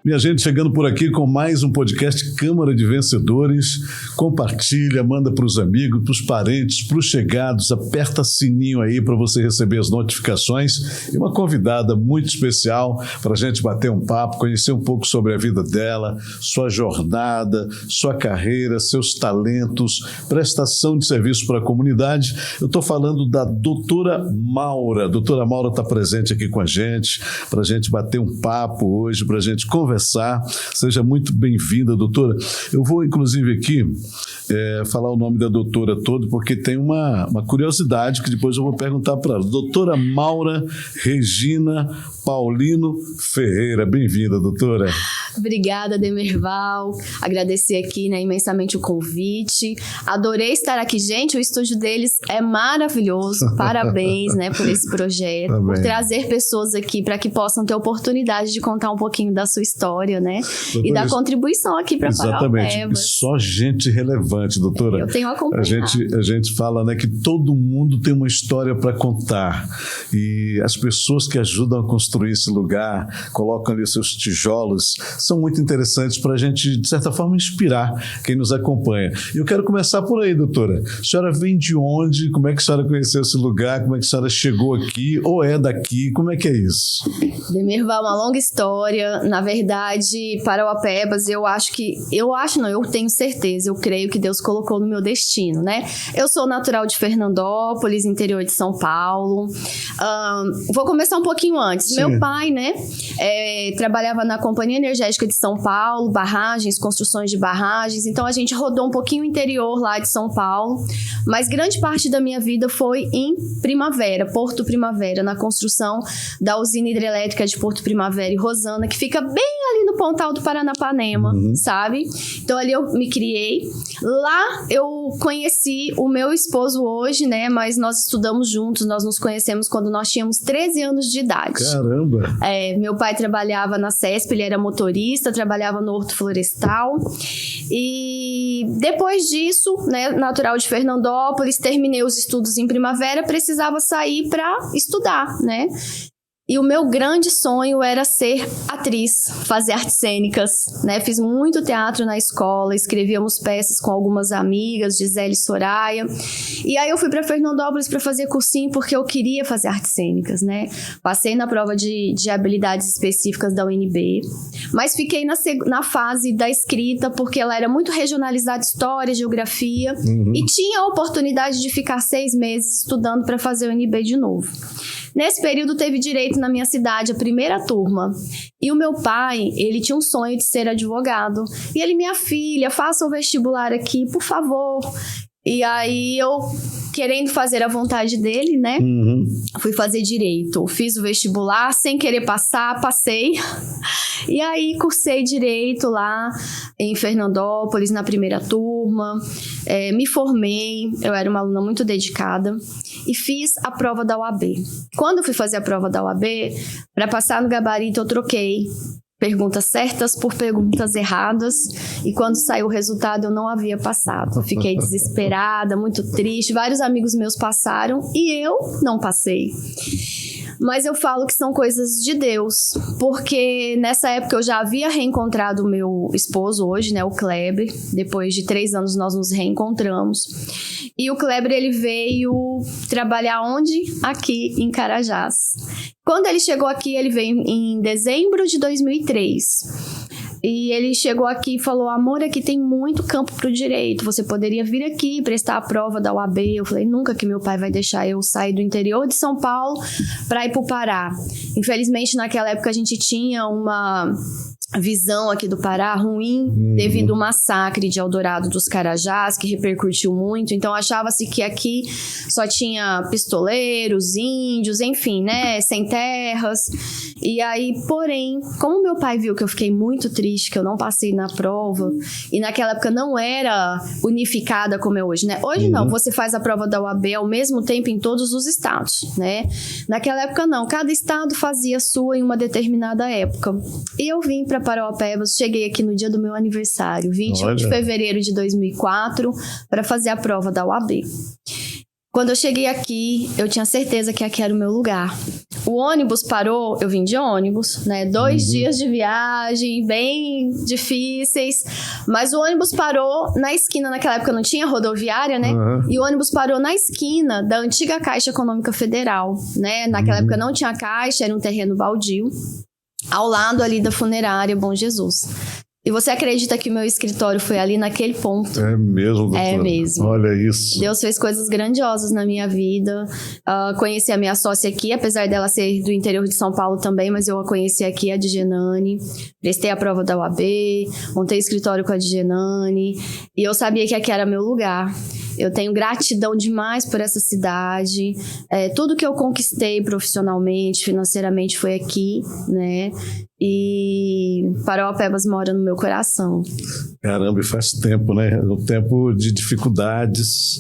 Minha gente, chegando por aqui com mais um podcast Câmara de Vencedores. Compartilha, manda para os amigos, para os parentes, para os chegados, aperta sininho aí para você receber as notificações. E uma convidada muito especial para a gente bater um papo, conhecer um pouco sobre a vida dela, sua jornada, sua carreira, seus talentos, prestação de serviço para a comunidade. Eu estou falando da doutora Maura. A doutora Maura está presente aqui com a gente, para a gente bater um papo hoje, para a gente conversar. Seja muito bem-vinda, doutora. Eu vou, inclusive, aqui falar o nome da doutora todo, porque tem uma curiosidade que depois eu vou perguntar para ela. Doutora Maura Regina Paulino Ferreira. Bem-vinda, doutora. Obrigada, Demerval. Agradecer aqui, imensamente o convite. Adorei estar aqui. Gente, o estúdio deles é maravilhoso. Parabéns, por esse projeto. Amém. Por trazer pessoas aqui para que possam ter oportunidade de contar um pouquinho da sua história, E da contribuição aqui para Parauapebas. Exatamente. Só gente relevante, doutora. Eu tenho acompanhado. A gente fala, que todo mundo tem uma história para contar. E as pessoas que ajudam a construir esse lugar, colocam ali os seus tijolos, são muito interessantes para a gente, de certa forma, inspirar quem nos acompanha. E eu quero começar por aí, doutora. A senhora vem de onde? Como é que a senhora conheceu esse lugar? Como é que a senhora chegou aqui? Ou é daqui? Como é que é isso? Demerval, uma longa história. Na verdade, Parauapebas, eu tenho certeza, eu creio que Deus colocou no meu destino, Eu sou natural de Fernandópolis, interior de São Paulo. Vou começar um pouquinho antes. Sim. Meu pai, trabalhava na Companhia Energética de São Paulo, barragens, construções de barragens. Então, a gente rodou um pouquinho o interior lá de São Paulo. Mas grande parte da minha vida foi em Primavera, Porto Primavera, na construção da usina hidrelétrica de Porto Primavera e Rosana, que fica bem ali no Pontal do Paranapanema, sabe? Então, ali eu me criei. Lá, eu conheci o meu esposo hoje, Mas nós estudamos juntos, nós nos conhecemos quando nós tínhamos 13 anos de idade. Caramba! Meu pai trabalhava na CESP, ele era motorista, trabalhava no Horto Florestal. E depois disso, natural de Fernandópolis, terminei os estudos em Primavera, precisava sair para estudar, E o meu grande sonho era ser atriz, fazer artes cênicas, Fiz muito teatro na escola, escrevíamos peças com algumas amigas, Gisele e Soraya. E aí eu fui para Fernandópolis para fazer cursinho porque eu queria fazer artes cênicas, Passei na prova de habilidades específicas da UNB, mas fiquei na fase da escrita porque ela era muito regionalizada, história, geografia, e tinha a oportunidade de ficar 6 meses estudando para fazer a UNB de novo. Nesse período teve direito na minha cidade, a primeira turma. E o meu pai, ele tinha um sonho de ser advogado. E ele, minha filha, faça o vestibular aqui, por favor. E aí eu, querendo fazer a vontade dele, fui fazer direito. Fiz o vestibular, sem querer passar, passei. E aí cursei direito lá em Fernandópolis, na primeira turma. Me formei, eu era uma aluna muito dedicada. E fiz a prova da UAB. Quando eu fui fazer a prova da UAB, para passar no gabarito, eu troquei perguntas certas por perguntas erradas, e quando saiu o resultado eu não havia passado. Fiquei desesperada, muito triste. Vários amigos meus passaram e eu não passei. Mas eu falo que são coisas de Deus, porque nessa época eu já havia reencontrado o meu esposo hoje, o Kleber. Depois de 3 anos nós nos reencontramos. E o Kleber, ele veio trabalhar onde? Aqui em Carajás. Quando ele chegou aqui, ele veio em dezembro de 2003. E ele chegou aqui e falou: amor, aqui tem muito campo pro direito, você poderia vir aqui prestar a prova da UAB. Eu falei: nunca que meu pai vai deixar eu sair do interior de São Paulo para ir pro Pará. Infelizmente, naquela época a gente tinha uma visão aqui do Pará ruim devido ao massacre de Eldorado dos Carajás, que repercutiu muito. Então achava-se que aqui só tinha pistoleiros, índios, enfim, sem terras. E aí, porém, como meu pai viu que eu fiquei muito triste, que eu não passei na prova, e naquela época não era unificada como é hoje, Hoje não, você faz a prova da UAB ao mesmo tempo em todos os estados, Naquela época não, cada estado fazia a sua em uma determinada época. E eu vim para Parauapebas, cheguei aqui no dia do meu aniversário, 21 de fevereiro de 2004, para fazer a prova da UAB. Quando eu cheguei aqui, eu tinha certeza que aqui era o meu lugar. O ônibus parou, eu vim de ônibus, né? 2 dias de viagem, bem difíceis. Mas o ônibus parou na esquina, naquela época não tinha rodoviária, né? E o ônibus parou na esquina da antiga Caixa Econômica Federal, né? Naquela época não tinha caixa, era um terreno baldio, ao lado ali da funerária Bom Jesus. E você acredita que o meu escritório foi ali naquele ponto? É mesmo, doutora? É mesmo. Olha isso. Deus fez coisas grandiosas na minha vida. Conheci a minha sócia aqui, apesar dela ser do interior de São Paulo também, mas eu a conheci aqui, a Digenane. Prestei a prova da UAB, montei escritório com a Digenane. E eu sabia que aqui era meu lugar. Eu tenho gratidão demais por essa cidade. Tudo que eu conquistei profissionalmente, financeiramente, foi aqui, né? E Parauapebas mora no meu coração. Caramba, e faz tempo, né? Um tempo de dificuldades,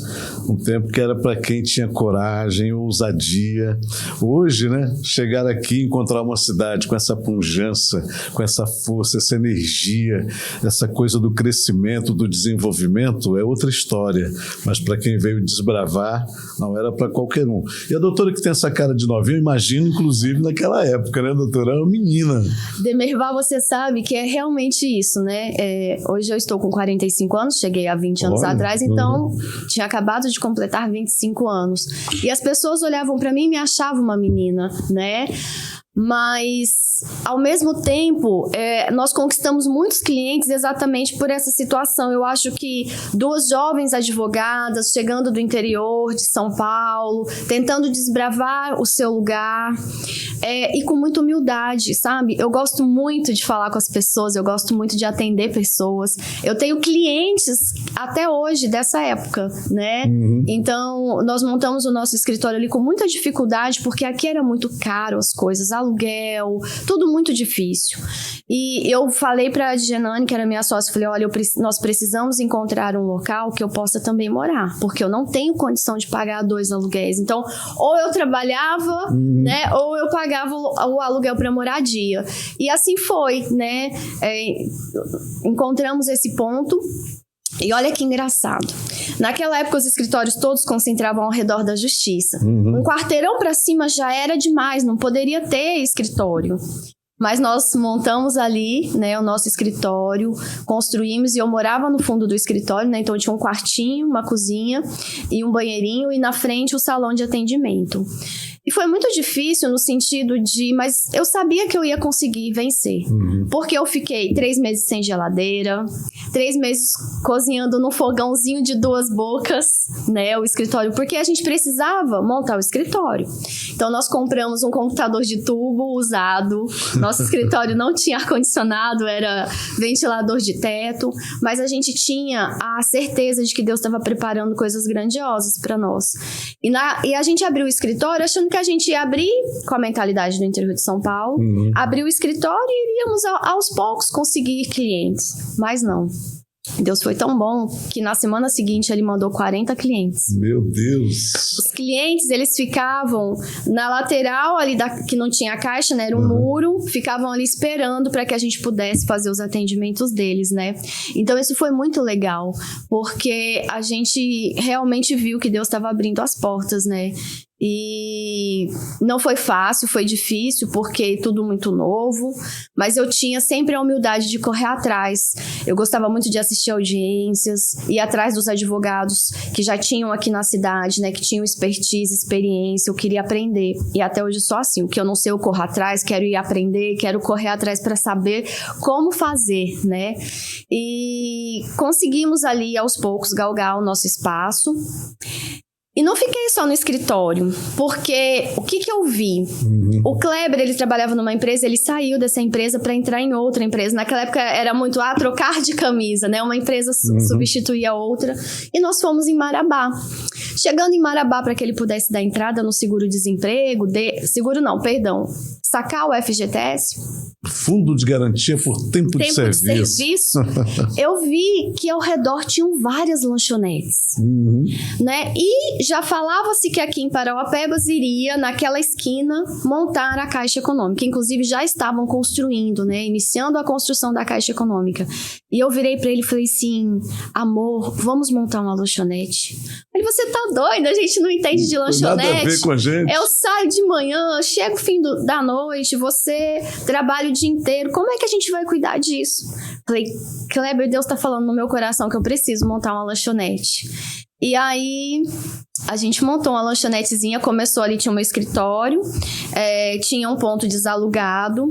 um tempo que era para quem tinha coragem, ousadia. Hoje, né? Chegar aqui e encontrar uma cidade com essa pujança, com essa força, essa energia, essa coisa do crescimento, do desenvolvimento, é outra história. Mas para quem veio desbravar, não era para qualquer um. E a doutora que tem essa cara de novinha, eu imagino, inclusive, naquela época, né, doutora? Era uma menina. Demerval, você sabe que é realmente isso, né? Hoje eu estou com 45 anos, cheguei há 20 anos atrás, então tinha acabado de completar 25 anos. E as pessoas olhavam para mim e me achavam uma menina, né? Mas, ao mesmo tempo, nós conquistamos muitos clientes exatamente por essa situação. Eu acho que 2 jovens advogadas chegando do interior de São Paulo, tentando desbravar o seu lugar, e com muita humildade, sabe? Eu gosto muito de falar com as pessoas, eu gosto muito de atender pessoas. Eu tenho clientes até hoje dessa época, né? Então, nós montamos o nosso escritório ali com muita dificuldade, porque aqui era muito caro as coisas, aluguel, tudo muito difícil. E eu falei pra Digenane, que era minha sócia, falei, olha, nós precisamos encontrar um local que eu possa também morar, porque eu não tenho condição de pagar 2 aluguéis. Então, ou eu trabalhava, né, ou eu pagava o aluguel para moradia. E assim foi, né? Encontramos esse ponto. E olha que engraçado. Naquela época, os escritórios todos concentravam ao redor da justiça. Um quarteirão para cima já era demais, não poderia ter escritório. Mas nós montamos ali, né, o nosso escritório, construímos e eu morava no fundo do escritório, né, então tinha um quartinho, uma cozinha e um banheirinho e na frente o salão de atendimento. E foi muito difícil no sentido de... Mas eu sabia que eu ia conseguir vencer. Porque eu fiquei 3 meses sem geladeira, 3 meses cozinhando num fogãozinho de 2 bocas, né? O escritório. Porque a gente precisava montar o escritório. Então, nós compramos um computador de tubo usado. Nosso escritório não tinha ar-condicionado, era ventilador de teto. Mas a gente tinha a certeza de que Deus estava preparando coisas grandiosas para nós. E a gente abriu o escritório achando que a gente ia abrir com a mentalidade do interior de São Paulo, abrir o escritório e iríamos aos poucos conseguir clientes. Mas não. Deus foi tão bom que na semana seguinte ele mandou 40 clientes. Meu Deus! Os clientes, eles ficavam na lateral ali que não tinha caixa, né? Era um muro, ficavam ali esperando para que a gente pudesse fazer os atendimentos deles, né? Então isso foi muito legal, porque a gente realmente viu que Deus estava abrindo as portas, né? E não foi fácil, foi difícil, porque tudo muito novo, mas eu tinha sempre a humildade de correr atrás. Eu gostava muito de assistir audiências, ir atrás dos advogados que já tinham aqui na cidade, né, que tinham expertise, experiência, eu queria aprender. E até hoje só assim, o que eu não sei eu corro atrás, quero ir aprender, quero correr atrás para saber como fazer, né? E conseguimos ali aos poucos galgar o nosso espaço. E não fiquei só no escritório, porque o que eu vi? O Kleber, ele trabalhava numa empresa, ele saiu dessa empresa para entrar em outra empresa. Naquela época era muito trocar de camisa, né? Uma empresa substituía a outra. E nós fomos em Marabá. Chegando em Marabá para que ele pudesse dar entrada no seguro-desemprego, sacar o FGTS. Fundo de garantia por tempo de serviço. Eu vi que ao redor tinham várias lanchonetes, né? E já falava-se que aqui em Parauapebas iria, naquela esquina, montar a Caixa Econômica. Inclusive, já estavam construindo, né? Iniciando a construção da Caixa Econômica. E eu virei para ele e falei assim, amor, vamos montar uma lanchonete. Ele, você tá doido? A gente não entende de lanchonete. Nada a ver com a gente. Eu saio de manhã, chego no fim da noite, você trabalha o dia inteiro. Como é que a gente vai cuidar disso? Falei, Kleber, Deus tá falando no meu coração que eu preciso montar uma lanchonete. E aí, a gente montou uma lanchonetezinha, começou ali, tinha um escritório, tinha um ponto desalugado.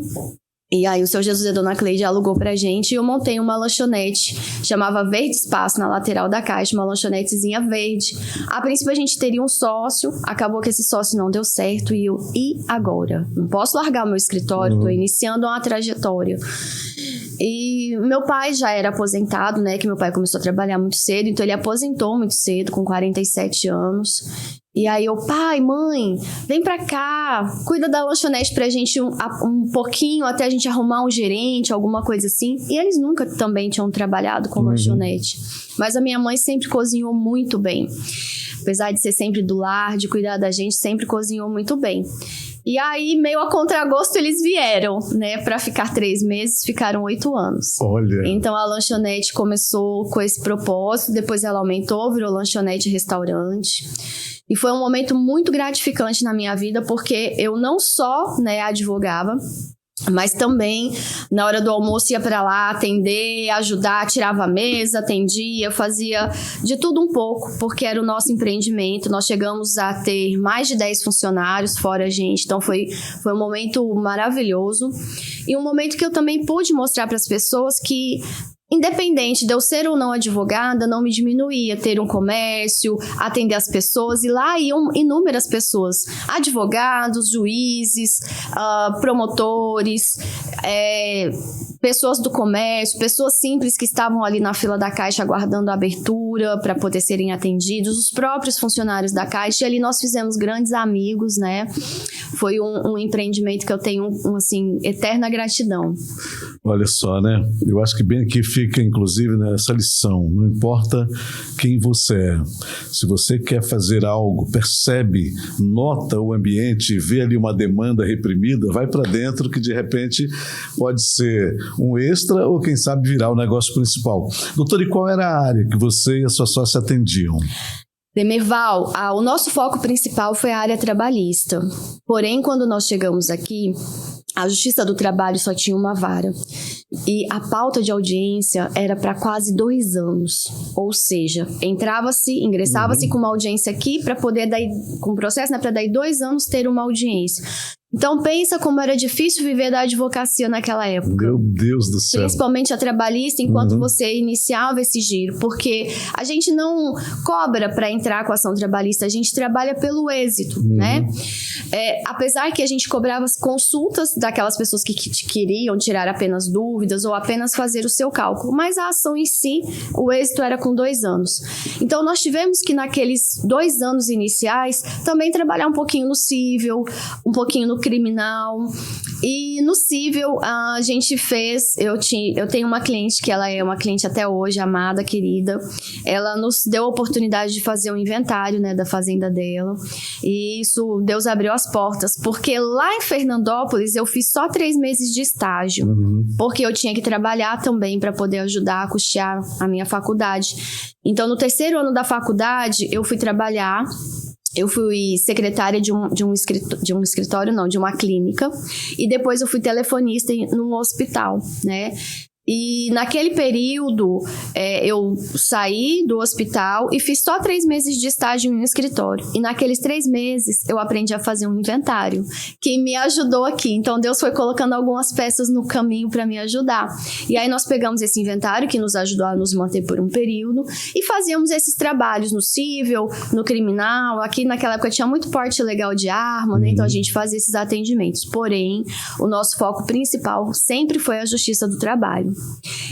E aí o seu Jesus e a dona Cleide alugou pra gente e eu montei uma lanchonete, chamava Verde Espaço, na lateral da caixa, uma lanchonetezinha verde. A princípio a gente teria um sócio, acabou que esse sócio não deu certo e agora? Não posso largar o meu escritório, tô iniciando uma trajetória. E meu pai já era aposentado, né, que meu pai começou a trabalhar muito cedo, então ele aposentou muito cedo, com 47 anos. E aí eu, pai, mãe, vem pra cá, cuida da lanchonete pra gente um pouquinho, até a gente arrumar um gerente, alguma coisa assim. E eles nunca também tinham trabalhado com lanchonete. Mas a minha mãe sempre cozinhou muito bem. Apesar de ser sempre do lar, de cuidar da gente, sempre cozinhou muito bem. E aí, meio a contragosto, eles vieram, né? Pra ficar 3 meses, ficaram 8 anos. Olha! Então, a lanchonete começou com esse propósito, depois ela aumentou, virou lanchonete restaurante. E foi um momento muito gratificante na minha vida, porque eu não só, né, advogava, mas também, na hora do almoço, ia pra lá atender, ajudar, tirava a mesa, atendia, fazia de tudo um pouco, porque era o nosso empreendimento. Nós chegamos a ter mais de 10 funcionários, fora a gente, então foi um momento maravilhoso. E um momento que eu também pude mostrar para as pessoas que, independente de eu ser ou não advogada, não me diminuía ter um comércio, atender as pessoas, e lá iam inúmeras pessoas, advogados, juízes, promotores, pessoas do comércio, pessoas simples que estavam ali na fila da Caixa aguardando a abertura para poder serem atendidos, os próprios funcionários da Caixa, e ali nós fizemos grandes amigos, né? Foi um empreendimento que eu tenho, assim, eterna gratidão. Olha só, né? Eu acho que bem aqui fica, inclusive, nessa lição. Não importa quem você é. Se você quer fazer algo, percebe, nota o ambiente e vê ali uma demanda reprimida, vai para dentro que, de repente, pode ser um extra ou, quem sabe, virar o negócio principal. Doutor, e qual era a área que você e a sua sócia atendiam? Demerval, o nosso foco principal foi a área trabalhista. Porém, quando nós chegamos aqui, a Justiça do Trabalho só tinha uma vara. E a pauta de audiência era para quase 2 anos. Ou seja, ingressava-se com uma audiência aqui para poder, com o processo, né, para daí 2 anos ter uma audiência. Então pensa como era difícil viver da advocacia naquela época. Meu Deus do céu. Principalmente a trabalhista, enquanto você iniciava esse giro. Porque a gente não cobra para entrar com a ação trabalhista, a gente trabalha pelo êxito, né? Apesar que a gente cobrava as consultas daquelas pessoas que queriam tirar apenas dúvidas ou apenas fazer o seu cálculo. Mas a ação em si, o êxito era com 2 anos. Então nós tivemos que naqueles 2 anos iniciais também trabalhar um pouquinho no cível, um pouquinho no criminal. E no cível a gente fez, eu tenho uma cliente que ela é uma cliente até hoje, amada, querida. Ela nos deu a oportunidade de fazer um inventário, né, da fazenda dela. E isso, Deus abriu as portas, porque lá em Fernandópolis eu fiz só 3 meses de estágio, porque eu tinha que trabalhar também para poder ajudar a custear a minha faculdade. Então no 3º ano da faculdade eu fui trabalhar. Eu fui secretária de uma clínica, e depois eu fui telefonista num hospital, né? E naquele período, eu saí do hospital e fiz só 3 meses de estágio em um escritório. E naqueles 3 meses, eu aprendi a fazer um inventário, que me ajudou aqui. Então, Deus foi colocando algumas peças no caminho para me ajudar. E aí, nós pegamos esse inventário, que nos ajudou a nos manter por um período, e fazíamos esses trabalhos no cível, no criminal. Aqui, naquela época, tinha muito porte legal de arma, né? Então, a gente fazia esses atendimentos. Porém, o nosso foco principal sempre foi a Justiça do Trabalho.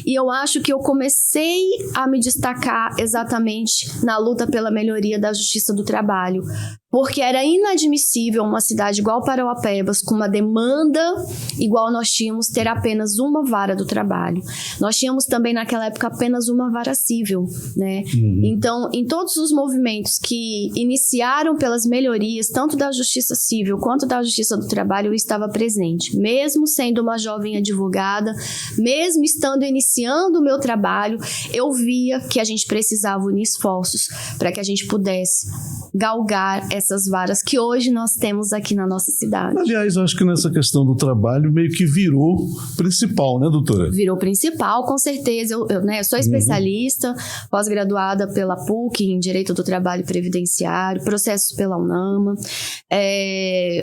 E eu acho que eu comecei a me destacar exatamente na luta pela melhoria da Justiça do Trabalho, porque era inadmissível uma cidade igual Parauapebas, com uma demanda igual nós tínhamos, ter apenas uma vara do trabalho. Nós tínhamos também naquela época apenas uma vara civil, né? Então, em todos os movimentos que iniciaram pelas melhorias, tanto da Justiça Civil quanto da Justiça do Trabalho, eu estava presente, mesmo sendo uma jovem advogada, mesmo estando iniciando o meu trabalho, eu via que a gente precisava unir esforços para que a gente pudesse galgar essas varas que hoje nós temos aqui na nossa cidade. Aliás, acho que nessa questão do trabalho meio que virou principal, né, doutora? Virou principal, com certeza. Eu sou especialista, pós-graduada pela PUC em Direito do Trabalho Previdenciário, processos pela UNAMA.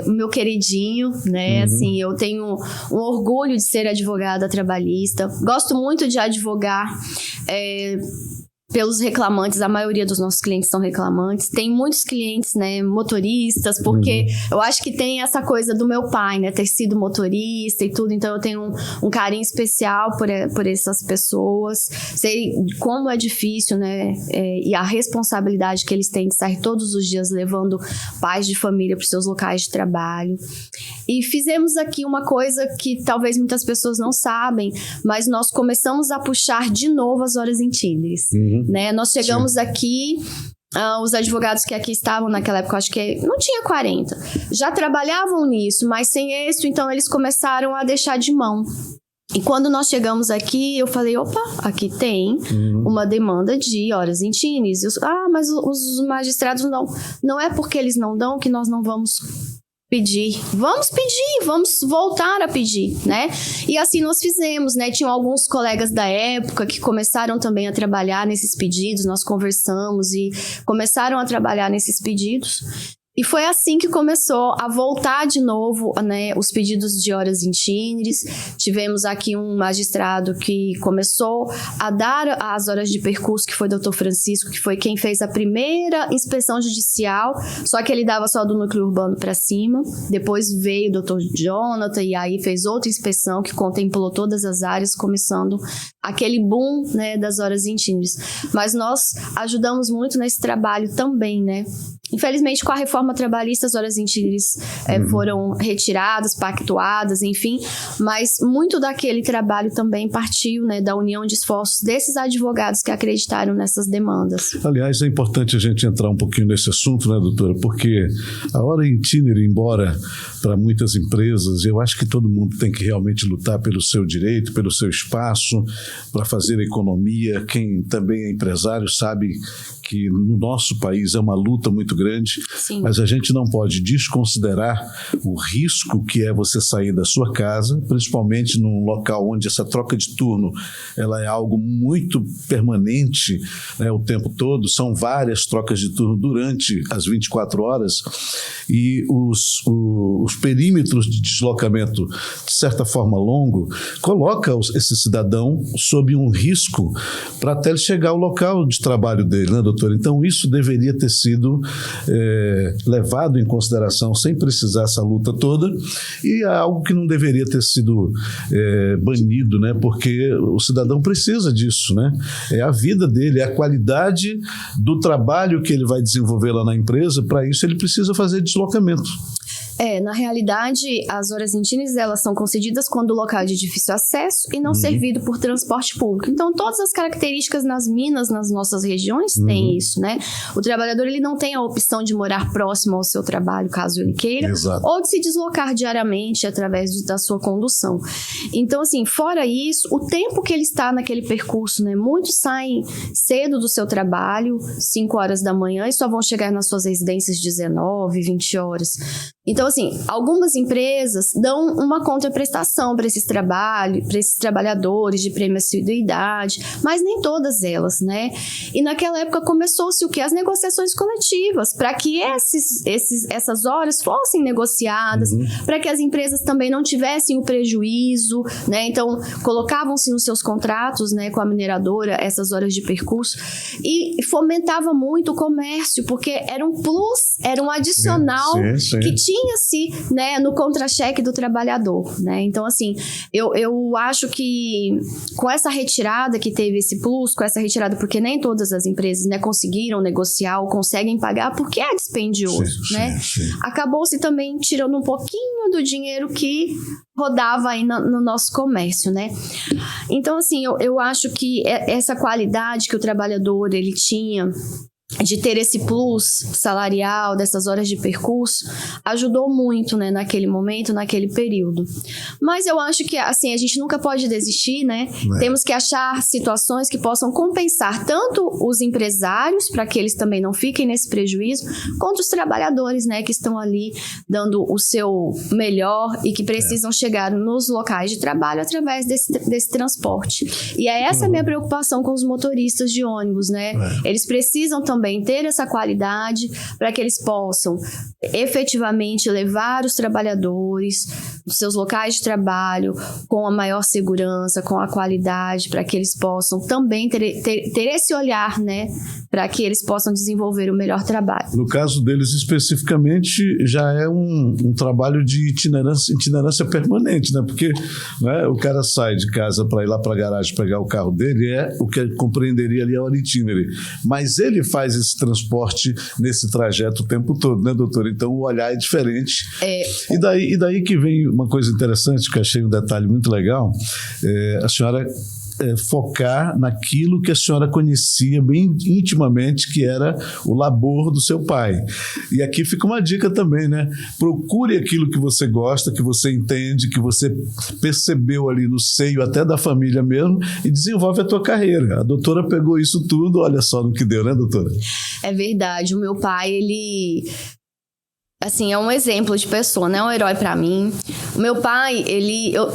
O meu queridinho, né? Assim, eu tenho um orgulho de ser advogada trabalhista. Gosto muito de advogar pelos reclamantes. A maioria dos nossos clientes são reclamantes. Tem muitos clientes, né, motoristas, porque eu acho que tem essa coisa do meu pai, né, ter sido motorista e tudo, então eu tenho um carinho especial por essas pessoas. Sei como é difícil, né, e a responsabilidade que eles têm de sair todos os dias levando pais de família para os seus locais de trabalho. E fizemos aqui uma coisa que talvez muitas pessoas não sabem, mas nós começamos a puxar de novo as horas intímeres. Né? Nós chegamos aqui, os advogados que aqui estavam naquela época, acho que não tinha 40, já trabalhavam nisso, mas sem êxito, então eles começaram a deixar de mão. E quando nós chegamos aqui, eu falei, opa, aqui tem uma demanda de horas intímeres. Mas os magistrados não é porque eles não dão que nós não vamos pedir, vamos voltar a pedir, né? E assim nós fizemos, né? Tinham alguns colegas da época que começaram também a trabalhar nesses pedidos, nós conversamos e começaram a trabalhar nesses pedidos. E foi assim que começou a voltar de novo, né, os pedidos de horas intímeres. Tivemos aqui um magistrado que começou a dar as horas de percurso, que foi o Dr. Francisco, que foi quem fez a primeira inspeção judicial, só que ele dava só do núcleo urbano para cima. Depois veio o Dr. Jonathan e aí fez outra inspeção que contemplou todas as áreas, começando aquele boom, né, das horas intímeres. Mas nós ajudamos muito nesse trabalho também, né? Infelizmente, com a reforma trabalhista, as horas intímeres foram retiradas, pactuadas, enfim. Mas muito daquele trabalho também partiu, né, da união de esforços desses advogados que acreditaram nessas demandas. Aliás, é importante a gente entrar um pouquinho nesse assunto, né, doutora? Porque a hora intímere, embora para muitas empresas, eu acho que todo mundo tem que realmente lutar pelo seu direito, pelo seu espaço, para fazer economia. Quem também é empresário sabe que no nosso país é uma luta muito grande. Sim. Mas a gente não pode desconsiderar o risco que é você sair da sua casa, principalmente num local onde essa troca de turno ela é algo muito permanente, né, o tempo todo. São várias trocas de turno durante as 24 horas e os perímetros de deslocamento, de certa forma longo, coloca esse cidadão sob um risco para até ele chegar ao local de trabalho dele, né, doutor? Então isso deveria ter sido levado em consideração sem precisar essa luta toda, e é algo que não deveria ter sido banido, né? Porque o cidadão precisa disso, né? É a vida dele, é a qualidade do trabalho que ele vai desenvolver lá na empresa. Para isso ele precisa fazer deslocamento. Na realidade, as horas intímeres, elas são concedidas quando o local é de difícil acesso e não servido por transporte público. Então, todas as características nas minas, nas nossas regiões, tem isso, né? O trabalhador, ele não tem a opção de morar próximo ao seu trabalho, caso ele queira, Exato. ou de se deslocar diariamente através da sua condução. Então, assim, fora isso, o tempo que ele está naquele percurso, né? Muitos saem cedo do seu trabalho, 5 horas da manhã, e só vão chegar nas suas residências 19, 20 horas. Então, assim, algumas empresas dão uma contraprestação para esses trabalhadores de premium-assiduidade, mas nem todas elas, né? E naquela época começou-se o quê? As negociações coletivas, para que essas horas fossem negociadas, para que as empresas também não tivessem o prejuízo, né? Então, colocavam-se nos seus contratos, né, com a mineradora essas horas de percurso e fomentava muito o comércio, porque era um plus, era um adicional que tinha-se, né, no contra-cheque do trabalhador, né? Então, assim, eu acho que com essa retirada que teve esse plus, com essa retirada, porque nem todas as empresas, né, conseguiram negociar ou conseguem pagar porque é dispendioso, né? Sim. Acabou-se também tirando um pouquinho do dinheiro que rodava aí no nosso comércio, né? Então, assim, eu acho que essa qualidade que o trabalhador, ele tinha de ter esse plus salarial, dessas horas de percurso, ajudou muito, né, naquele momento, naquele período. Mas eu acho que, assim, a gente nunca pode desistir, né? Temos que achar situações que possam compensar tanto os empresários, para que eles também não fiquem nesse prejuízo, quanto os trabalhadores, né, que estão ali dando o seu melhor e que precisam chegar nos locais de trabalho através desse transporte. E é essa a minha preocupação com os motoristas de ônibus, né? Eles precisam também ter essa qualidade para que eles possam efetivamente levar os trabalhadores dos seus locais de trabalho com a maior segurança, com a qualidade, para que eles possam também ter esse olhar, né, para que eles possam desenvolver o melhor trabalho. No caso deles especificamente, já é um trabalho de itinerância permanente, né? Porque, né, o cara sai de casa para ir lá para a garagem pegar o carro dele, é o que compreenderia ali a hora itinerary. Mas ele faz esse transporte nesse trajeto o tempo todo, né, doutora? Então o olhar é diferente. E daí que vem uma coisa interessante, que eu achei um detalhe muito legal, a senhora focar naquilo que a senhora conhecia bem intimamente, que era o labor do seu pai. E aqui fica uma dica também, né? Procure aquilo que você gosta, que você entende, que você percebeu ali no seio até da família mesmo, e desenvolve a tua carreira. A doutora pegou isso tudo, olha só no que deu, né, doutora? É verdade. O meu pai, ele... assim, é um exemplo de pessoa, né? É um herói pra mim. O meu pai,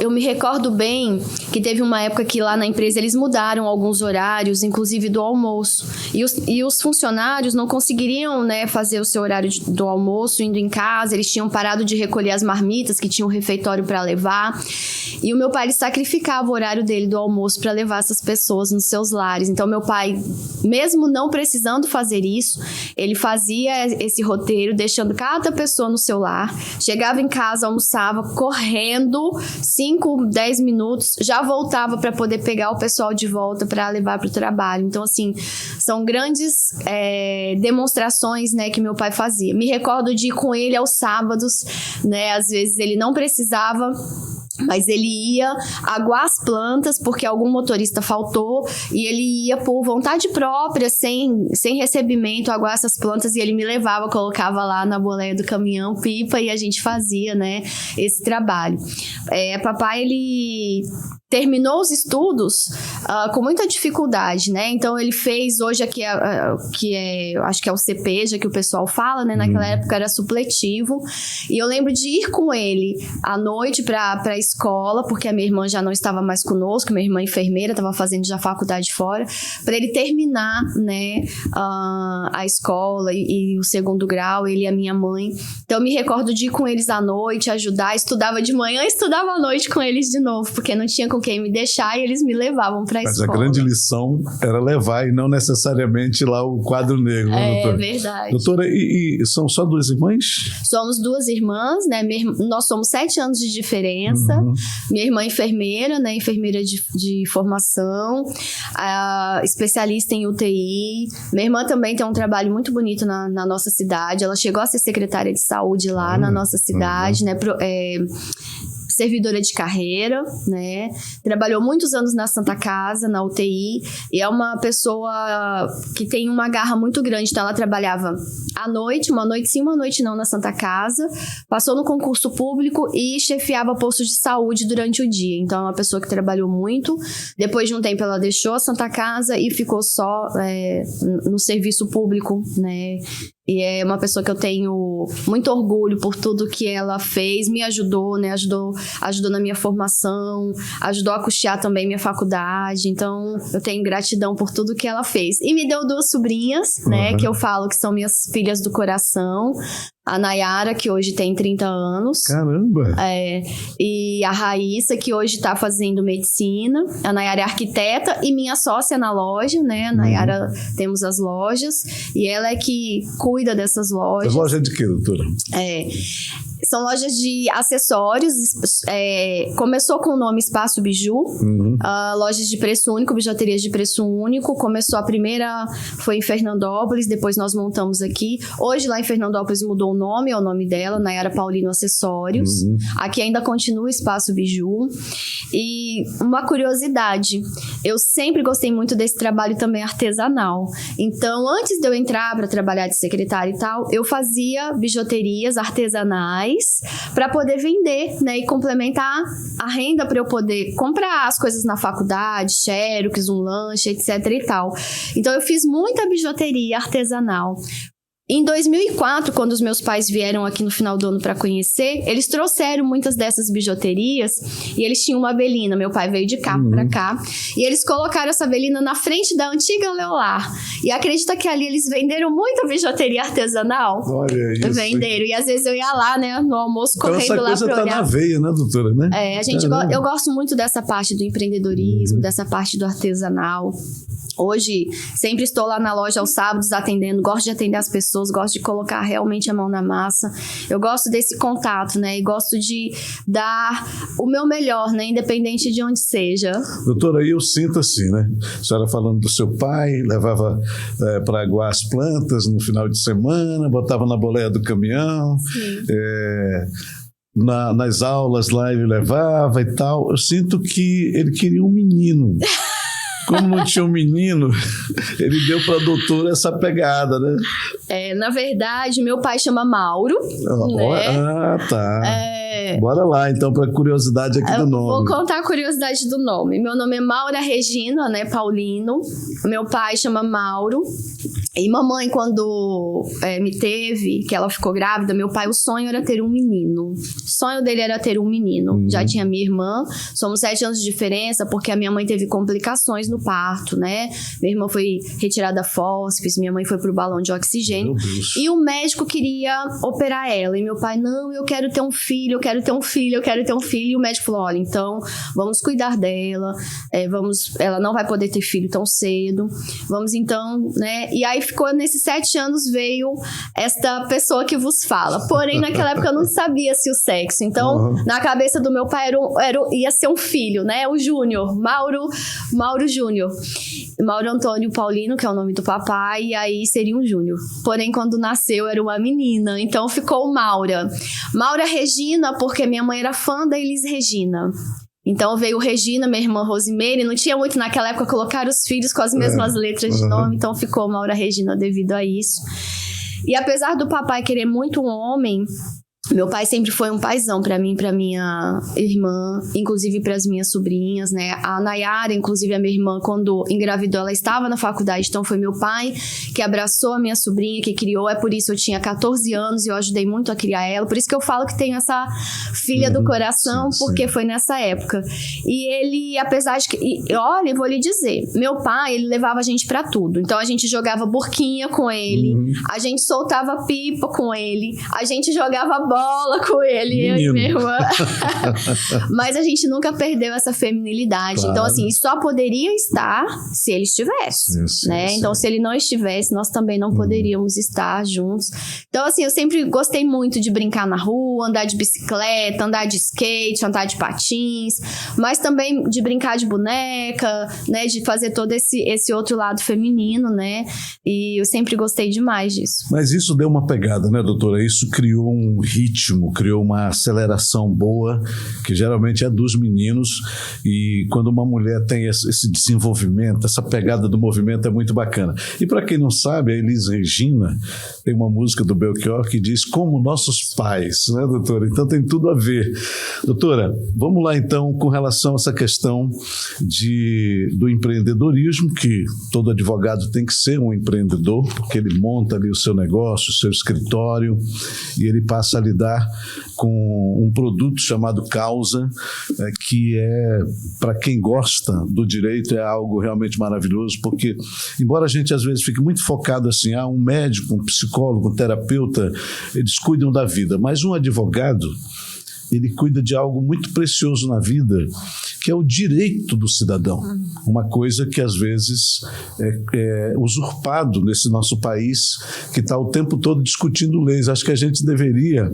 eu me recordo bem que teve uma época que lá na empresa eles mudaram alguns horários, inclusive do almoço. E os funcionários não conseguiriam, né, fazer o seu horário do almoço indo em casa. Eles tinham parado de recolher as marmitas, que tinham um refeitório para levar. E o meu pai, ele sacrificava o horário dele do almoço para levar essas pessoas nos seus lares. Então, meu pai, mesmo não precisando fazer isso, ele fazia esse roteiro, deixando cada pessoa no seu lar, chegava em casa, almoçava, correndo 5, 10 minutos, já voltava para poder pegar o pessoal de volta para levar para o trabalho. Então, assim, são grandes demonstrações, né, que meu pai fazia. Me recordo de ir com ele aos sábados, né, às vezes ele não precisava, mas ele ia aguar as plantas porque algum motorista faltou, e ele ia por vontade própria, sem recebimento, aguar essas plantas, e ele me levava, colocava lá na boleia do caminhão, pipa, e a gente fazia, né, esse trabalho. Papai, ele terminou os estudos com muita dificuldade, né? Então ele fez hoje aqui eu acho que é o CPEJA que o pessoal fala, né? Naquela época era supletivo, e eu lembro de ir com ele à noite para a escola, porque a minha irmã já não estava mais conosco, minha irmã enfermeira estava fazendo já faculdade fora, para ele terminar, né, a escola e o segundo grau, ele e a minha mãe. Então eu me recordo de ir com eles à noite, ajudar, estudava de manhã, estudava à noite com eles de novo, porque não tinha com quem me deixar, e eles me levavam para a escola. Mas a grande lição era levar e não necessariamente lá o quadro negro, né, doutora? É verdade. Doutora, e são só 2 irmãs? Somos 2 irmãs, né? Nós somos 7 anos de diferença. Minha irmã é enfermeira, né? Enfermeira de formação, especialista em UTI. Minha irmã também tem um trabalho muito bonito na nossa cidade. Ela chegou a ser secretária de saúde lá na nossa cidade, né? Servidora de carreira, né? Trabalhou muitos anos na Santa Casa, na UTI, e é uma pessoa que tem uma garra muito grande. Então ela trabalhava à noite, uma noite sim, uma noite não, na Santa Casa, passou no concurso público e chefiava postos de saúde durante o dia. Então é uma pessoa que trabalhou muito. Depois de um tempo ela deixou a Santa Casa e ficou só no serviço público, né? E é uma pessoa que eu tenho muito orgulho por tudo que ela fez, me ajudou, né? Ajudou na minha formação, ajudou a custear também minha faculdade. Então, eu tenho gratidão por tudo que ela fez. E me deu 2 sobrinhas, né? Que eu falo que são minhas filhas do coração. A Nayara, que hoje tem 30 anos. Caramba! E a Raíssa, que hoje está fazendo medicina. A Nayara é arquiteta e minha sócia na loja, né? A Nayara, temos as lojas. E ela é que cuida dessas lojas. As lojas de quê, doutora? São lojas de acessórios. Começou com o nome Espaço Biju. Lojas de preço único, bijuterias de preço único. Começou a primeira, foi em Fernandópolis, depois nós montamos aqui. Hoje lá em Fernandópolis mudou o nome, é o nome dela, Nayara Paulino Acessórios. Aqui ainda continua o Espaço Biju. E uma curiosidade, eu sempre gostei muito desse trabalho também artesanal. Então, antes de eu entrar para trabalhar de secretária e tal, eu fazia bijuterias artesanais para poder vender, né, e complementar a renda para eu poder comprar as coisas na faculdade, xerox, um lanche, etc e tal. Então eu fiz muita bijuteria artesanal. Em 2004, quando os meus pais vieram aqui no final do ano para conhecer, eles trouxeram muitas dessas bijuterias e eles tinham uma Belina. Meu pai veio de cá para cá e eles colocaram essa Belina na frente da antiga Leolar. E acredita que ali eles venderam muita bijuteria artesanal? Olha isso. Venderam. E às vezes eu ia lá, né, no almoço, correndo então, lá para olhar. Essa coisa tá na veia, né, doutora? Né? Eu gosto muito dessa parte do empreendedorismo, dessa parte do artesanal. Hoje, sempre estou lá na loja aos sábados atendendo, gosto de atender as pessoas, gosto de colocar realmente a mão na massa. Eu gosto desse contato, né? E gosto de dar o meu melhor, né? Independente de onde seja. Doutora, eu sinto assim, né? A senhora falando do seu pai, levava para aguar as plantas no final de semana, botava na boleia do caminhão. Nas aulas lá ele levava e tal. Eu sinto que ele queria um menino. Como não tinha um menino, ele deu para a doutora essa pegada, né? Na verdade, meu pai chama Mauro. Né? Tá. Bora lá, então, para a curiosidade aqui do nome. Vou contar a curiosidade do nome. Meu nome é Maura Regina, né? Paulino. Meu pai chama Mauro. E mamãe, quando me teve, que ela ficou grávida, meu pai, o sonho era ter um menino. O sonho dele era ter um menino. Já tinha minha irmã. Somos 7 anos de diferença, porque a minha mãe teve complicações no parto, né? Minha irmã foi retirada fósseis, minha mãe foi pro balão de oxigênio. E o médico queria operar ela. E meu pai, não, eu quero ter um filho, eu quero ter um filho, eu quero ter um filho. E o médico falou, olha, então, vamos cuidar dela, ela não vai poder ter filho tão cedo. Vamos então, né? E aí ficou, nesses 7 anos, veio esta pessoa que vos fala. Porém, naquela época eu não sabia se o sexo. Então, na cabeça do meu pai ia ser um filho, né? O Júnior, Mauro Júnior. Mauro Antônio Paulino, que é o nome do papai, e aí seria um Júnior. Porém, quando nasceu, era uma menina, então ficou Maura. Maura Regina, porque minha mãe era fã da Elis Regina. Então veio Regina, minha irmã Rosimeire, não tinha muito naquela época colocar os filhos com as mesmas letras de nome, então ficou Maura Regina devido a isso. E apesar do papai querer muito um homem, meu pai sempre foi um paizão pra mim, pra minha irmã, inclusive pras minhas sobrinhas, né? A Nayara, inclusive a minha irmã, quando engravidou, ela estava na faculdade, então foi meu pai que abraçou a minha sobrinha, que criou. É por isso eu tinha 14 anos e eu ajudei muito a criar ela. Por isso que eu falo que tenho essa filha do coração, porque foi nessa época. E ele, apesar de que... olha, eu vou lhe dizer, meu pai, ele levava a gente pra tudo. Então a gente jogava burquinha com ele, a gente soltava pipa com ele, a gente jogava bola com ele, eu e minha irmã. Mas a gente nunca perdeu essa feminilidade. Claro. Então, assim, só poderia estar se ele estivesse, né? Então, se ele não estivesse, nós também não poderíamos estar juntos. Então, assim, eu sempre gostei muito de brincar na rua, andar de bicicleta, andar de skate, andar de patins, mas também de brincar de boneca, né? De fazer todo esse outro lado feminino, né? E eu sempre gostei demais disso. Mas isso deu uma pegada, né, doutora? Isso criou um ritmo, criou uma aceleração boa, que geralmente é dos meninos, e quando uma mulher tem esse desenvolvimento, essa pegada do movimento é muito bacana. E para quem não sabe, a Elis Regina tem uma música do Belchior que diz como nossos pais, né, doutora? Então tem tudo a ver. Doutora, vamos lá então com relação a essa questão do empreendedorismo, que todo advogado tem que ser um empreendedor, porque ele monta ali o seu negócio, o seu escritório, e ele passa a lidar com um produto chamado causa, que para quem gosta do direito, é algo realmente maravilhoso, porque embora a gente às vezes fique muito focado assim, um médico, um psicólogo, um terapeuta, eles cuidam da vida, mas um advogado, ele cuida de algo muito precioso na vida, que é o direito do cidadão. Uma coisa que às vezes é usurpado nesse nosso país, que está o tempo todo discutindo leis. Acho que a gente deveria,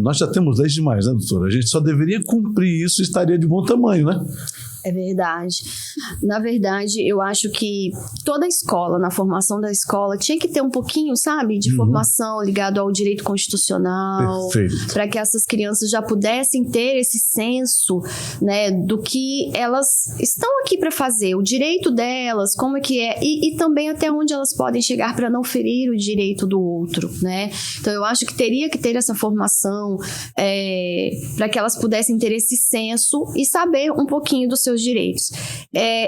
nós já temos leis demais, né, doutora? A gente só deveria cumprir isso e estaria de bom tamanho, né? É verdade. Na verdade, eu acho que toda a escola, na formação da escola, tinha que ter um pouquinho, sabe, de formação ligado ao direito constitucional, para que essas crianças já pudessem ter esse senso, né, do que elas estão aqui para fazer, o direito delas, como é que é, e também até onde elas podem chegar para não ferir o direito do outro, né? Então, eu acho que teria que ter essa formação para que elas pudessem ter esse senso e saber um pouquinho dos seus direitos.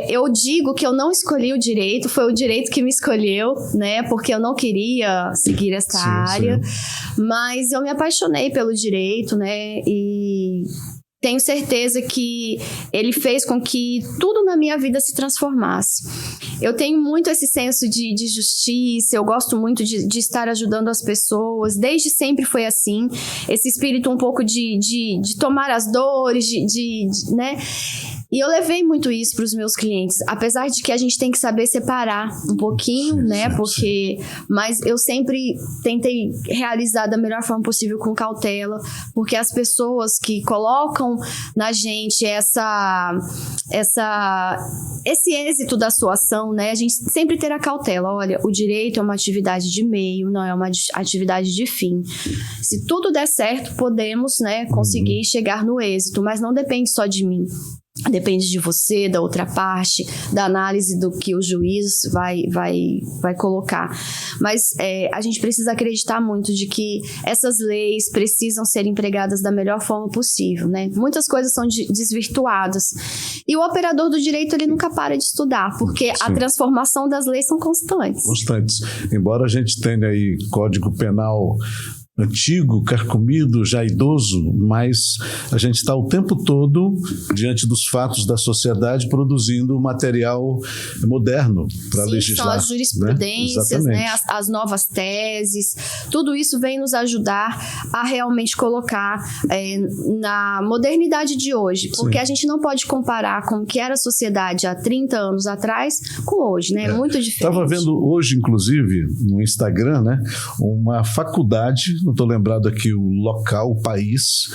Eu digo que eu não escolhi o direito, foi o direito que me escolheu, né? Porque eu não queria seguir essa área, mas eu me apaixonei pelo direito, né? E tenho certeza que ele fez com que tudo na minha vida se transformasse. Eu tenho muito esse senso de justiça, eu gosto muito de estar ajudando as pessoas, desde sempre foi assim, esse espírito um pouco de tomar as dores, né? E eu levei muito isso para os meus clientes, apesar de que a gente tem que saber separar um pouquinho, né? Mas eu sempre tentei realizar da melhor forma possível com cautela, porque as pessoas que colocam na gente esse êxito da sua ação, né? A gente sempre terá cautela. Olha, o direito é uma atividade de meio, não é uma atividade de fim. Se tudo der certo, podemos, né, conseguir chegar no êxito, mas não depende só de mim. Depende de você, da outra parte, da análise do que o juiz vai colocar. Mas a gente precisa acreditar muito de que essas leis precisam ser empregadas da melhor forma possível, né? Muitas coisas são desvirtuadas. E o operador do direito, ele nunca para de estudar, porque a transformação das leis são constantes. Constantes. Embora a gente tenha aí Código Penal antigo, carcomido, já idoso, mas a gente está o tempo todo diante dos fatos da sociedade produzindo material moderno para legislar. São as jurisprudências, né? As novas teses, tudo isso vem nos ajudar a realmente colocar na modernidade de hoje, porque a gente não pode comparar com o que era a sociedade há 30 anos atrás com hoje, né? Muito diferente. Estava vendo hoje, inclusive, no Instagram, né, uma faculdade, não estou lembrado aqui o local, o país,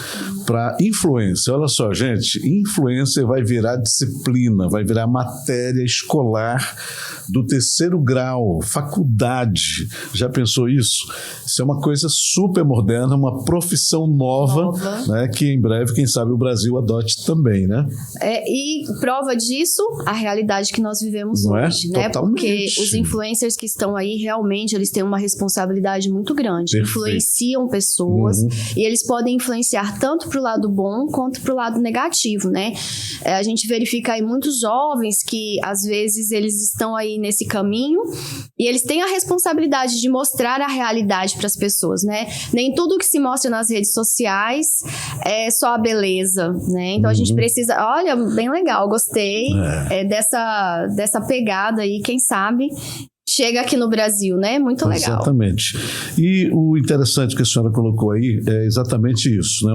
para influência. Olha só, gente, influência vai virar disciplina, vai virar matéria escolar do 3º grau, faculdade. Já pensou isso? Isso é uma coisa super moderna, uma profissão nova. Né, que em breve, quem sabe, o Brasil adote também, né? E prova disso, a realidade que nós vivemos hoje, né? Porque os influencers que estão aí, realmente, eles têm uma responsabilidade muito grande. Influenciam pessoas e eles podem influenciar tanto para o lado bom quanto para o lado negativo, né? A gente verifica aí muitos jovens que, às vezes, eles estão aí nesse caminho e eles têm a responsabilidade de mostrar a realidade para as pessoas, né? Nem tudo que se mostra nas redes sociais é só a beleza, né? Então a gente precisa... Olha, bem legal, gostei dessa pegada aí, quem sabe chega aqui no Brasil, né? Muito legal. Exatamente. E o interessante que a senhora colocou aí é exatamente isso, né?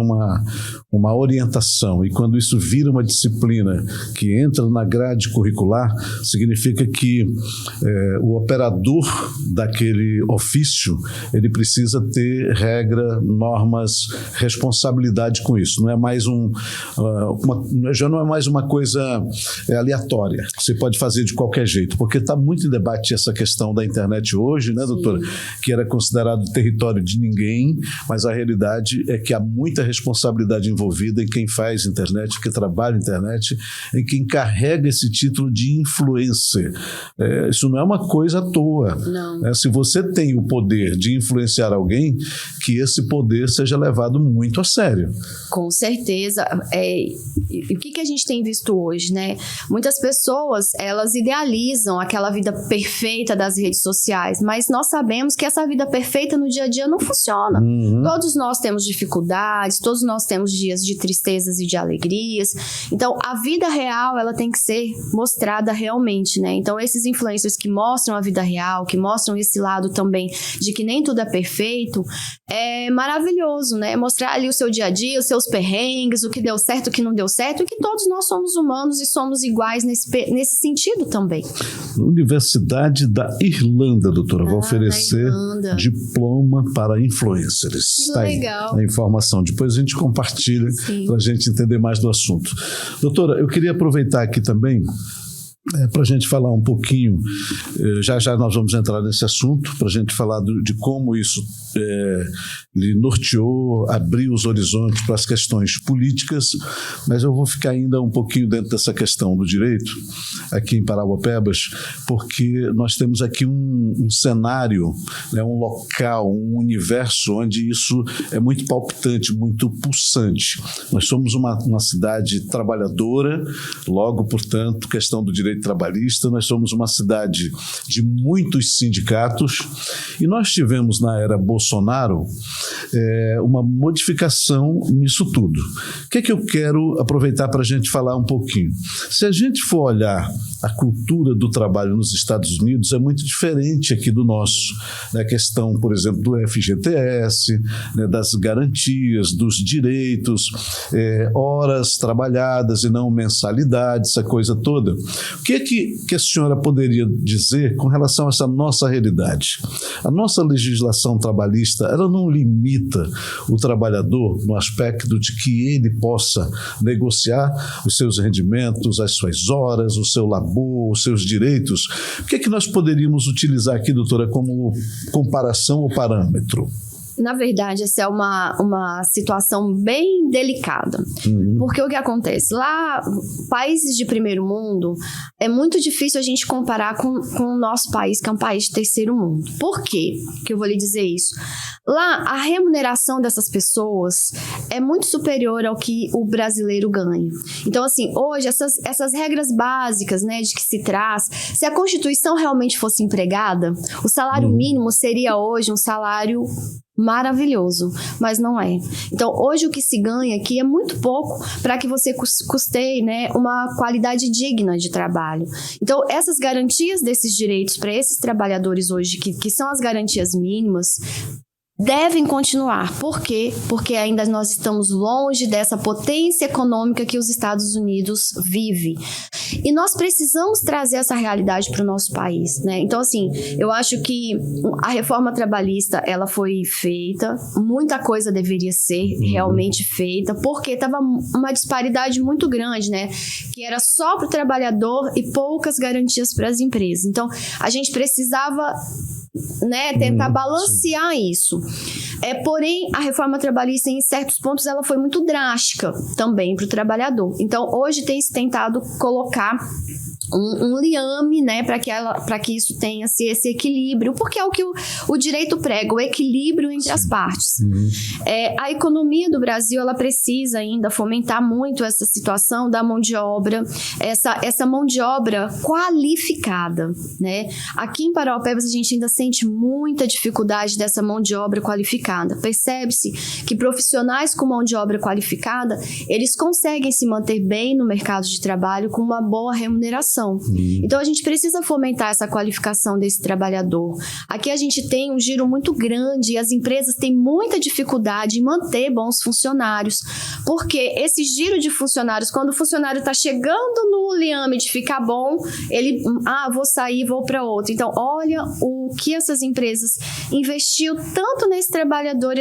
Uma orientação. E quando isso vira uma disciplina que entra na grade curricular, significa que o operador daquele ofício, ele precisa ter regra, normas, responsabilidade com isso. Não é mais já não é mais uma coisa aleatória. Você pode fazer de qualquer jeito, porque está muito em debate essa questão da internet hoje, né, doutora? Sim. Que era considerado território de ninguém, mas a realidade é que há muita responsabilidade envolvida em quem faz internet, que trabalha internet, em quem carrega esse título de influencer. Isso não é uma coisa à toa. Não. Se você tem o poder de influenciar alguém, que esse poder seja levado muito a sério. Com certeza. O que a gente tem visto hoje, né? Muitas pessoas, elas idealizam aquela vida perfeita perfeita das redes sociais, mas nós sabemos que essa vida perfeita no dia a dia não funciona. Todos nós temos dificuldades, todos nós temos dias de tristezas e de alegrias. Então, a vida real, ela tem que ser mostrada realmente, né? Então, esses influencers que mostram a vida real, que mostram esse lado também de que nem tudo é perfeito, é maravilhoso, né? Mostrar ali o seu dia a dia, os seus perrengues, o que deu certo, o que não deu certo, e que todos nós somos humanos e somos iguais nesse sentido também. Universidade da Irlanda, doutora, vai oferecer diploma para influencers. Que legal. A informação. Depois a gente compartilha para a gente entender mais do assunto. Doutora, eu queria aproveitar aqui também para a gente falar um pouquinho, já nós vamos entrar nesse assunto, para a gente falar de como isso lhe norteou, abriu os horizontes para as questões políticas, mas eu vou ficar ainda um pouquinho dentro dessa questão do direito, aqui em Parauapebas, porque nós temos aqui um cenário, né, um local, um universo onde isso é muito palpitante, muito pulsante. Nós somos uma cidade trabalhadora, logo, portanto, questão do direito trabalhista, nós somos uma cidade de muitos sindicatos e nós tivemos na era Bolsonaro uma modificação nisso tudo. O que é que eu quero aproveitar para a gente falar um pouquinho? Se a gente for olhar a cultura do trabalho nos Estados Unidos, é muito diferente aqui do nosso. A questão, por exemplo, do FGTS, né, das garantias, dos direitos, horas trabalhadas e não mensalidade, essa coisa toda. O que é que a senhora poderia dizer com relação a essa nossa realidade? A nossa legislação trabalhista, ela não limita o trabalhador no aspecto de que ele possa negociar os seus rendimentos, as suas horas, o seu labor, os seus direitos. O que é que nós poderíamos utilizar aqui, doutora, como comparação ou parâmetro? Na verdade, essa é uma situação bem delicada. Porque o que acontece? Lá, países de primeiro mundo, é muito difícil a gente comparar com o nosso país, que é um país de terceiro mundo. Por quê que eu vou lhe dizer isso? Lá, a remuneração dessas pessoas é muito superior ao que o brasileiro ganha. Então, assim, hoje, essas regras básicas, né, de que se traz, se a Constituição realmente fosse empregada, o salário mínimo seria hoje um salário maravilhoso, mas não é. Então, hoje o que se ganha aqui é muito pouco para que você custeie, né, uma qualidade digna de trabalho. Então, essas garantias desses direitos para esses trabalhadores hoje, que são as garantias mínimas, devem continuar. Por quê? Porque ainda nós estamos longe dessa potência econômica que os Estados Unidos vive. E nós precisamos trazer essa realidade para o nosso país, né? Então, assim, eu acho que a reforma trabalhista, ela foi feita, muita coisa deveria ser realmente feita, porque estava uma disparidade muito grande, né? Que era só para o trabalhador e poucas garantias para as empresas. Então, a gente precisava, né, tentar balancear isso. Porém, a reforma trabalhista, em certos pontos, ela foi muito drástica também para o trabalhador. Então, hoje tem se tentado colocar um liame, né, para que isso tenha esse equilíbrio, porque é o que o direito prega, o equilíbrio entre as partes. A economia do Brasil, ela precisa ainda fomentar muito essa situação da mão de obra, essa mão de obra qualificada, né? Aqui em Parauapebas a gente ainda sente muita dificuldade dessa mão de obra qualificada. Percebe-se que profissionais com mão de obra qualificada, eles conseguem se manter bem no mercado de trabalho com uma boa remuneração. Então, a gente precisa fomentar essa qualificação desse trabalhador. Aqui a gente tem um giro muito grande e as empresas têm muita dificuldade em manter bons funcionários, porque esse giro de funcionários, quando o funcionário está chegando no liame de ficar bom, ele, vou sair, vou para outro. Então, olha o que essas empresas investiu tanto nesse trabalhador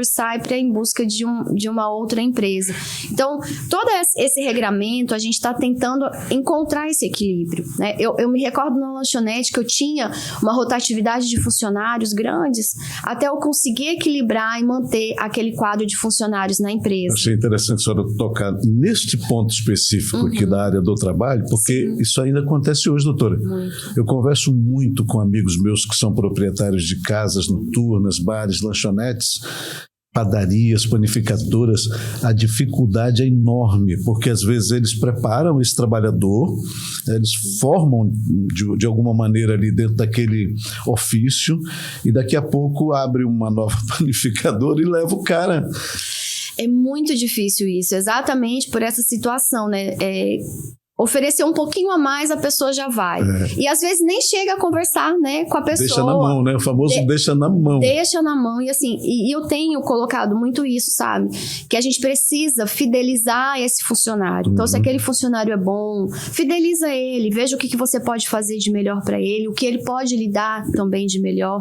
sai para em busca de uma outra empresa. Então, todo esse regramento, a gente está tentando encontrar esse equilíbrio, né? Eu me recordo na lanchonete que eu tinha uma rotatividade de funcionários grandes até eu conseguir equilibrar e manter aquele quadro de funcionários na empresa. Achei interessante a senhora tocar neste ponto específico aqui da área do trabalho, porque isso ainda acontece hoje, doutora. Eu converso muito com amigos meus que são proprietários de casas noturnas, bares, lanchonetes, padarias, panificadoras, a dificuldade é enorme, porque às vezes eles preparam esse trabalhador, eles formam de alguma maneira ali dentro daquele ofício, e daqui a pouco abre uma nova panificadora e leva o cara. É muito difícil isso, exatamente por essa situação, né? Oferecer um pouquinho a mais, a pessoa já vai. E às vezes nem chega a conversar, né, com a pessoa. Deixa na mão, né? O famoso deixa na mão. Deixa na mão. E assim, e eu tenho colocado muito isso, sabe? Que a gente precisa fidelizar esse funcionário. Então, se aquele funcionário é bom, fideliza ele, veja o que você pode fazer de melhor para ele, o que ele pode lhe dar também de melhor.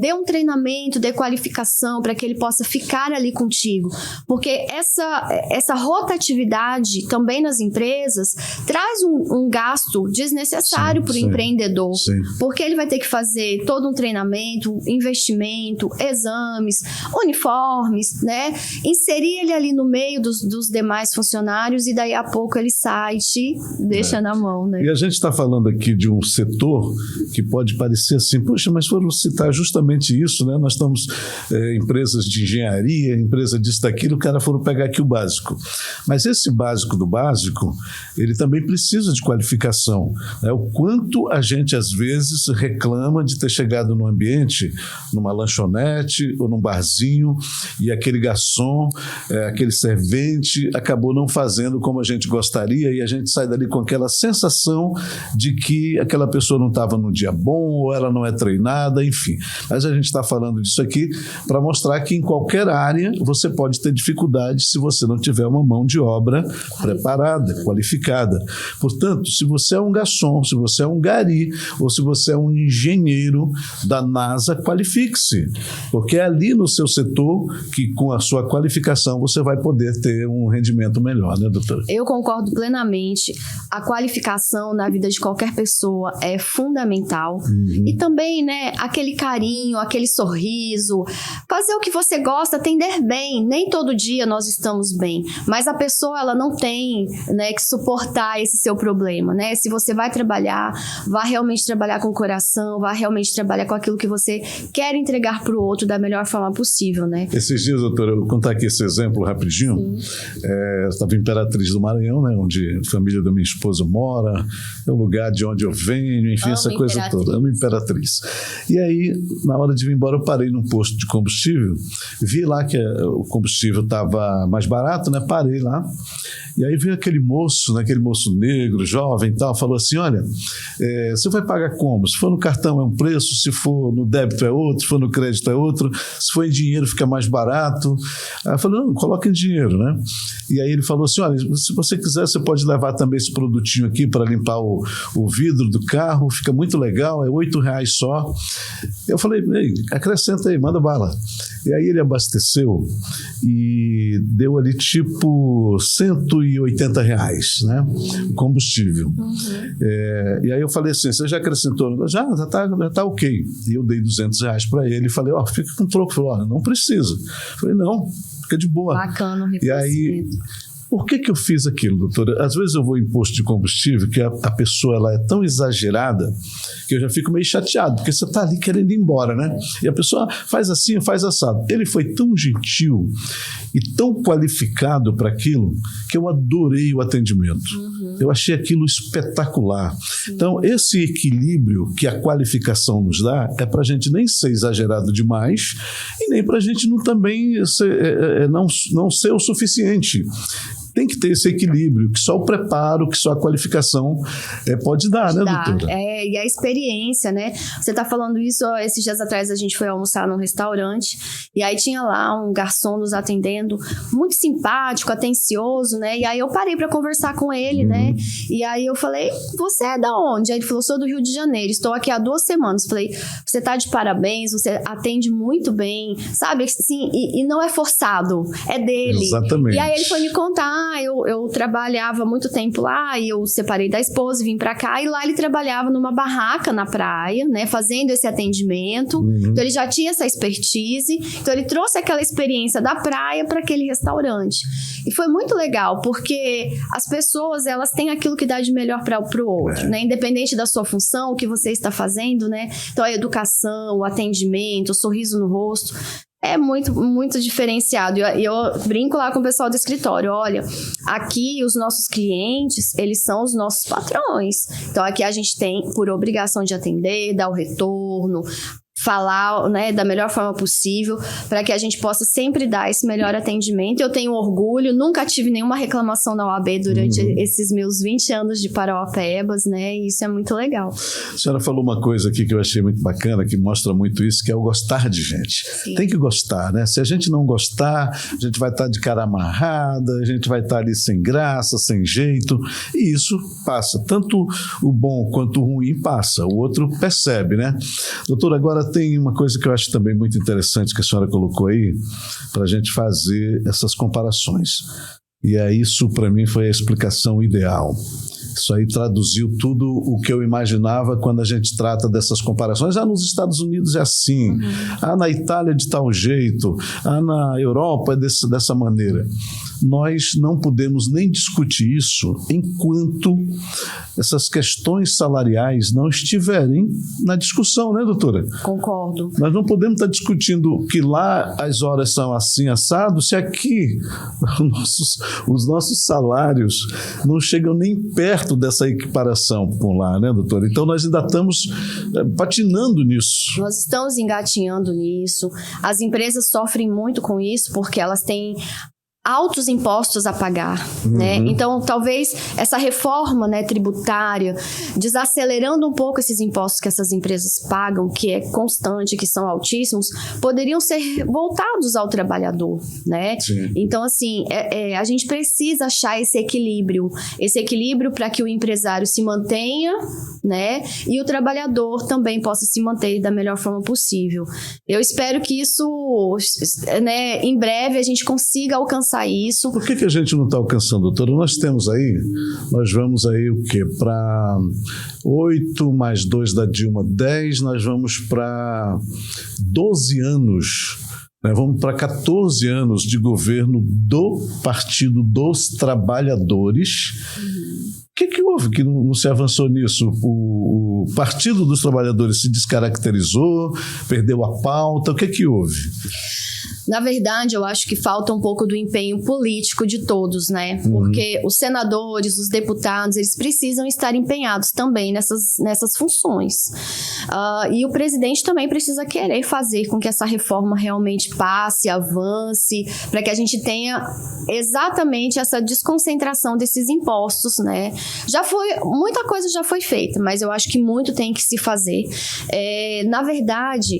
Dê um treinamento, dê qualificação para que ele possa ficar ali contigo. Porque essa rotatividade também nas empresas traz um gasto desnecessário para o empreendedor, porque ele vai ter que fazer todo um treinamento, investimento, exames, uniformes, né? Inserir ele ali no meio dos demais funcionários e daí a pouco ele sai e te deixa na mão, né? E a gente está falando aqui de um setor que pode parecer assim, poxa, mas foram citar justamente isso, né? Nós estamos empresas de engenharia, empresa disso, daquilo, o cara foram pegar aqui o básico. Mas esse básico do básico, ele também precisa de qualificação, né? O quanto a gente às vezes reclama de ter chegado num ambiente, numa lanchonete ou num barzinho, e aquele garçom, aquele servente acabou não fazendo como a gente gostaria, e a gente sai dali com aquela sensação de que aquela pessoa não estava no dia bom, ou ela não é treinada, enfim. Mas a gente está falando disso aqui para mostrar que em qualquer área você pode ter dificuldade se você não tiver uma mão de obra preparada, qualificada. Portanto, se você é um garçom, se você é um gari, ou se você é um engenheiro da NASA, qualifique-se, porque é ali no seu setor que, com a sua qualificação, você vai poder ter um rendimento melhor, né, doutora? Eu concordo plenamente. A qualificação na vida de qualquer pessoa é fundamental. E também, né, aquele carinho, aquele sorriso, fazer o que você gosta, atender bem. Nem todo dia nós estamos bem, mas a pessoa, ela não tem, né, que suportar esse seu problema, né? Se você vai trabalhar, vá realmente trabalhar com o coração, vá realmente trabalhar com aquilo que você quer entregar para o outro da melhor forma possível, né? Esses dias, doutora, eu vou contar aqui esse exemplo rapidinho. Eu estava em Imperatriz do Maranhão, né, onde a família da minha esposa mora, é o lugar de onde eu venho, enfim, essa coisa toda. Amo Imperatriz. E aí, na hora de vir embora, eu parei num posto de combustível, vi lá que o combustível estava mais barato, né? Parei lá. E aí veio aquele moço, né, aquele moço negro, jovem e tal, falou assim, olha, você vai pagar como? Se for no cartão é um preço, se for no débito é outro, se for no crédito é outro, se for em dinheiro fica mais barato. Aí eu falei, não, coloca em dinheiro, né? E aí ele falou assim, olha, se você quiser, você pode levar também esse produtinho aqui para limpar o vidro do carro, fica muito legal, é R$8 só. Eu falei, ei, acrescenta aí, manda bala. E aí ele abasteceu e deu ali tipo R$180, né? O combustível. E aí eu falei assim, você já acrescentou? Já tá ok. E eu dei R$200 para ele e falei, fica com troco. Ele falou, olha, não precisa. Eu falei, não, fica de boa. Bacana o E aí, por que eu fiz aquilo, doutora? Às vezes eu vou em posto de combustível que a pessoa ela é tão exagerada que eu já fico meio chateado, porque você está ali querendo ir embora, né? E a pessoa faz assim, faz assado. Ele foi tão gentil e tão qualificado para aquilo que eu adorei o atendimento. Eu achei aquilo espetacular. Então, esse equilíbrio que a qualificação nos dá é para a gente nem ser exagerado demais e nem para a gente também não ser o suficiente. Tem que ter esse equilíbrio, que só o preparo, que só a qualificação pode dar, né, doutora? E a experiência, né? Você tá falando isso, esses dias atrás a gente foi almoçar num restaurante e aí tinha lá um garçom nos atendendo, muito simpático, atencioso, né? E aí eu parei pra conversar com ele, né? E aí eu falei, você é da onde? Aí ele falou, sou do Rio de Janeiro, estou aqui há 2 semanas. Falei, você tá de parabéns, você atende muito bem, sabe? Assim, e não é forçado, é dele. Exatamente. E aí ele foi me contar, eu trabalhava muito tempo lá e eu separei da esposa, vim pra cá e lá ele trabalhava numa barraca na praia, né, fazendo esse atendimento. Então ele já tinha essa expertise, então ele trouxe aquela experiência da praia para aquele restaurante. E foi muito legal, porque as pessoas, elas têm aquilo que dá de melhor para o outro, né, independente da sua função, o que você está fazendo, né. Então a educação, o atendimento, o sorriso no rosto, é muito, muito diferenciado. E eu brinco lá com o pessoal do escritório, olha, aqui os nossos clientes, eles são os nossos patrões. Então aqui a gente tem por obrigação de atender, dar o retorno, falar, né, da melhor forma possível, para que a gente possa sempre dar esse melhor atendimento. Eu tenho orgulho, nunca tive nenhuma reclamação na OAB durante esses meus 20 anos de Parauapebas, né, e isso é muito legal. A senhora falou uma coisa aqui que eu achei muito bacana, que mostra muito isso, que é o gostar de gente. Sim. Tem que gostar, né? Se a gente não gostar, a gente vai estar de cara amarrada, a gente vai estar ali sem graça, sem jeito, e isso passa. Tanto o bom quanto o ruim passa, o outro percebe, né? Doutor, agora tem uma coisa que eu acho também muito interessante que a senhora colocou aí, para a gente fazer essas comparações. E aí isso, para mim, foi a explicação ideal. Isso aí traduziu tudo o que eu imaginava quando a gente trata dessas comparações. Nos Estados Unidos é assim, na Itália é de tal jeito, na Europa é dessa maneira. Nós não podemos nem discutir isso enquanto essas questões salariais não estiverem na discussão, né, doutora? Concordo. Nós não podemos estar discutindo que lá as horas são assim, assado, se aqui os nossos salários não chegam nem perto dessa equiparação com lá, né, doutora? Então nós ainda estamos patinando nisso. Nós estamos engatinhando nisso. As empresas sofrem muito com isso porque elas têm altos impostos a pagar, né? Então, talvez essa reforma, né, tributária, desacelerando um pouco esses impostos que essas empresas pagam, que é constante, que são altíssimos, poderiam ser voltados ao trabalhador, né? Sim. Então, assim, a gente precisa achar esse equilíbrio para que o empresário se mantenha, né? E o trabalhador também possa se manter da melhor forma possível. Eu espero que isso, né, em breve a gente consiga alcançar isso. Por que a gente não está alcançando, doutora? Nós vamos aí o quê? Para 8 mais 2 da Dilma, 10, nós vamos para 12 anos, né? Vamos para 14 anos de governo do Partido dos Trabalhadores. O que houve que não se avançou nisso? O Partido dos Trabalhadores se descaracterizou, perdeu a pauta, o que houve? Na verdade, eu acho que falta um pouco do empenho político de todos, né? Porque os senadores, os deputados, eles precisam estar empenhados também nessas funções. E o presidente também precisa querer fazer com que essa reforma realmente passe, avance, para que a gente tenha exatamente essa desconcentração desses impostos, né? Muita coisa já foi feita, mas eu acho que muito tem que se fazer. Na verdade,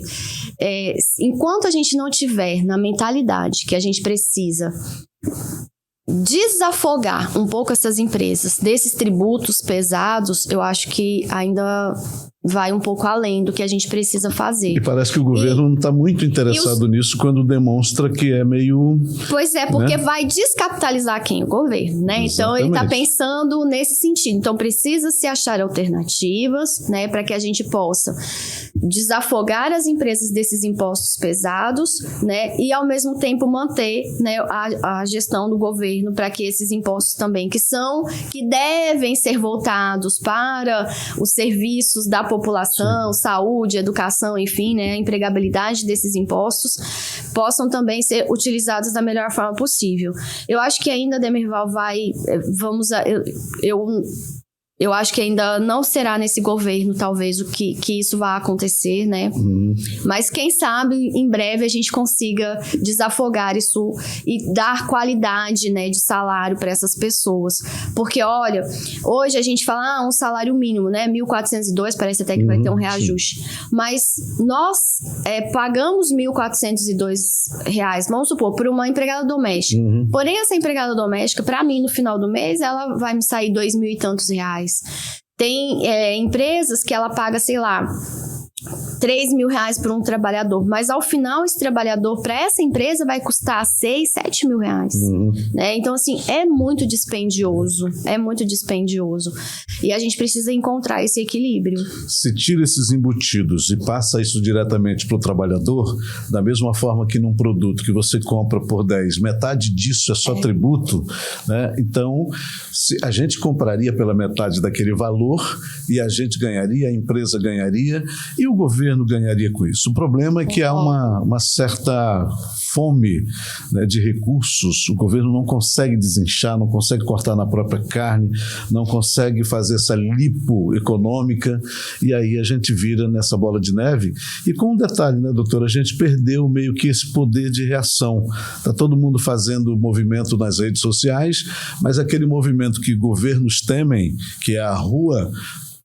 enquanto a gente não tiver na mentalidade que a gente precisa desafogar um pouco essas empresas desses tributos pesados, eu acho que ainda vai um pouco além do que a gente precisa fazer. E parece que o governo não está muito interessado nisso quando demonstra que é meio... Pois é, porque vai descapitalizar quem? O governo, né? Exatamente. Então, ele está pensando nesse sentido. Então, precisa se achar alternativas, né, para que a gente possa desafogar as empresas desses impostos pesados, né, e ao mesmo tempo manter, né, a gestão do governo para que esses impostos também que devem ser voltados para os serviços da população, saúde, educação, enfim, né, a empregabilidade desses impostos possam também ser utilizados da melhor forma possível. Eu acho que ainda, Demerval, eu acho que ainda não será nesse governo, talvez, que isso vá acontecer, né? Mas quem sabe, em breve, a gente consiga desafogar isso e dar qualidade, né, de salário para essas pessoas. Porque, olha, hoje a gente fala, um salário mínimo, né? 1.402, parece até que vai ter um reajuste. Mas nós pagamos R$1.402, vamos supor, por uma empregada doméstica. Porém, essa empregada doméstica, para mim, no final do mês, ela vai me sair R$2.000 e tantos. Tem empresas que ela paga, sei lá, R$3.000 por um trabalhador, mas ao final esse trabalhador para essa empresa vai custar R$6.000, R$7.000, né? Então, assim, é muito dispendioso, e a gente precisa encontrar esse equilíbrio. Se tira esses embutidos e passa isso diretamente para o trabalhador, da mesma forma que num produto que você compra por 10, metade disso é só tributo, né? Então, a gente compraria pela metade daquele valor e a gente ganharia, a empresa ganharia, e que o governo ganharia com isso? O problema é que há uma certa fome, né, de recursos. O governo não consegue desinchar, não consegue cortar na própria carne, não consegue fazer essa lipo econômica, e aí a gente vira nessa bola de neve. E com um detalhe, né, doutora, a gente perdeu meio que esse poder de reação. Está todo mundo fazendo movimento nas redes sociais, mas aquele movimento que governos temem, que é a rua,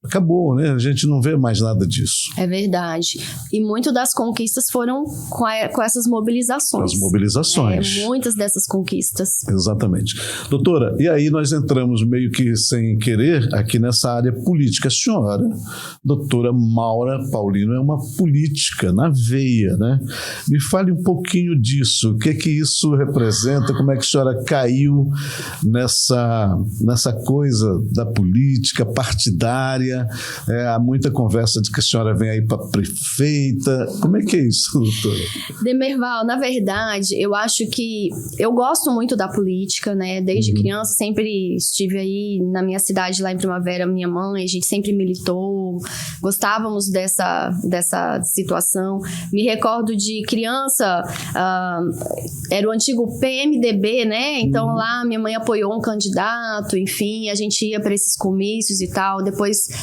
acabou, né? A gente não vê mais nada disso. É verdade. E muito das conquistas foram com essas mobilizações. As mobilizações. Muitas dessas conquistas. Exatamente. Doutora, e aí nós entramos meio que sem querer aqui nessa área política. A senhora, doutora Maura Paulino, é uma política na veia, né? Me fale um pouquinho disso. O que é que isso representa? Como é que a senhora caiu nessa coisa da política partidária? Há muita conversa de que a senhora vem aí para prefeita. Como é que é isso, doutora? Demerval, na verdade, eu acho que eu gosto muito da política, né? Desde criança, sempre estive aí na minha cidade, lá em Primavera, minha mãe, a gente sempre militou, gostávamos dessa situação. Me recordo de criança, era o antigo PMDB, né? Então lá minha mãe apoiou um candidato, enfim, a gente ia para esses comícios e tal. Depois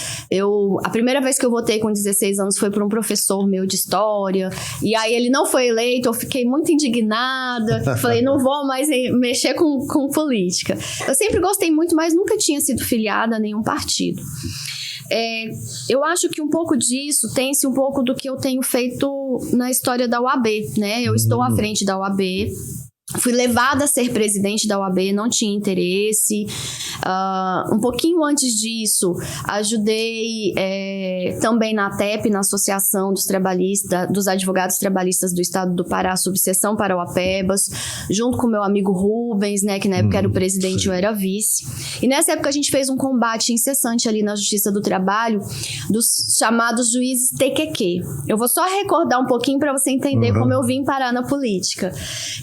a primeira vez que eu votei com 16 anos foi por um professor meu de história, e aí ele não foi eleito, eu fiquei muito indignada, falei, não vou mais mexer com política. Eu sempre gostei muito, mas nunca tinha sido filiada a nenhum partido. Eu acho que um pouco disso tem-se um pouco do que eu tenho feito na história da UAB, né? Eu estou à frente da UAB, fui levada a ser presidente da UAB, não tinha interesse. Um pouquinho antes disso, ajudei também na ATEP, na Associação dos Advogados Trabalhistas do Estado do Pará, subseção Parauapebas, junto com meu amigo Rubens, né, que na época era o presidente e eu era vice. E nessa época a gente fez um combate incessante ali na Justiça do Trabalho dos chamados juízes TQQ. Eu vou só recordar um pouquinho para você entender como eu vim parar na política.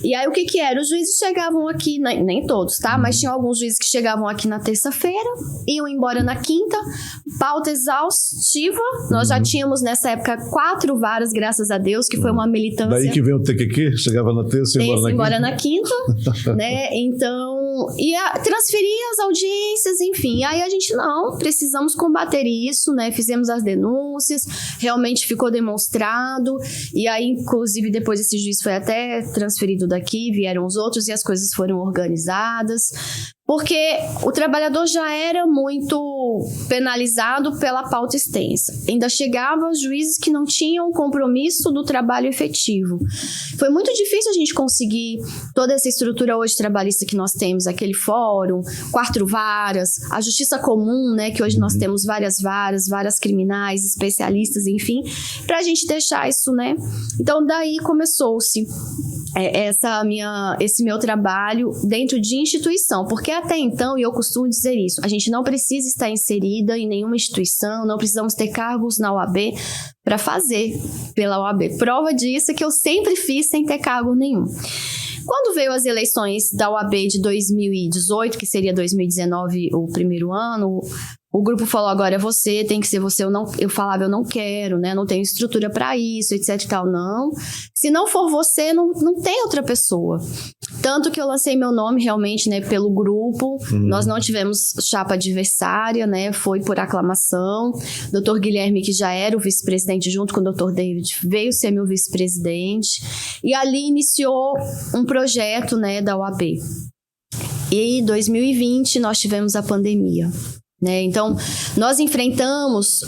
E aí o que era? Os juízes chegavam aqui, nem todos, tá? Mas tinha alguns juízes que chegavam aqui na terça-feira, iam embora na quinta, pauta exaustiva. Nós já tínhamos nessa época 4 varas, graças a Deus, que foi uma militância. Daí que veio o TQQ, chegava na terça e ia embora na quinta, né? Então, ia transferir as audiências, enfim. Aí a gente, não, precisamos combater isso, né? Fizemos as denúncias, realmente ficou demonstrado, e aí, inclusive, depois esse juiz foi até transferido daqui, vieram os outros e as coisas foram organizadas, porque o trabalhador já era muito penalizado pela pauta extensa. Ainda chegavam juízes que não tinham compromisso do trabalho efetivo. Foi muito difícil a gente conseguir toda essa estrutura hoje trabalhista que nós temos, aquele fórum, 4 varas, a justiça comum, né, que hoje nós temos várias varas, várias criminais, especialistas, enfim, para a gente deixar isso, né? Então, daí começou-se esse meu trabalho dentro de instituição, porque até então, e eu costumo dizer isso, a gente não precisa estar inserida em nenhuma instituição, não precisamos ter cargos na OAB para fazer pela OAB. Prova disso é que eu sempre fiz sem ter cargo nenhum. Quando veio as eleições da OAB de 2018, que seria 2019 o primeiro ano, o grupo falou, agora é você, tem que ser você. Eu falava, eu não quero, né? Não tenho estrutura para isso, etc e tal. Não. Se não for você, não tem outra pessoa. Tanto que eu lancei meu nome realmente, né, pelo grupo. Nós não tivemos chapa adversária, né? Foi por aclamação. Dr. Guilherme, que já era o vice-presidente, junto com o Dr. David, veio ser meu vice-presidente. E ali iniciou um projeto, né, da OAB. E em 2020 nós tivemos a pandemia. Né? Então, nós enfrentamos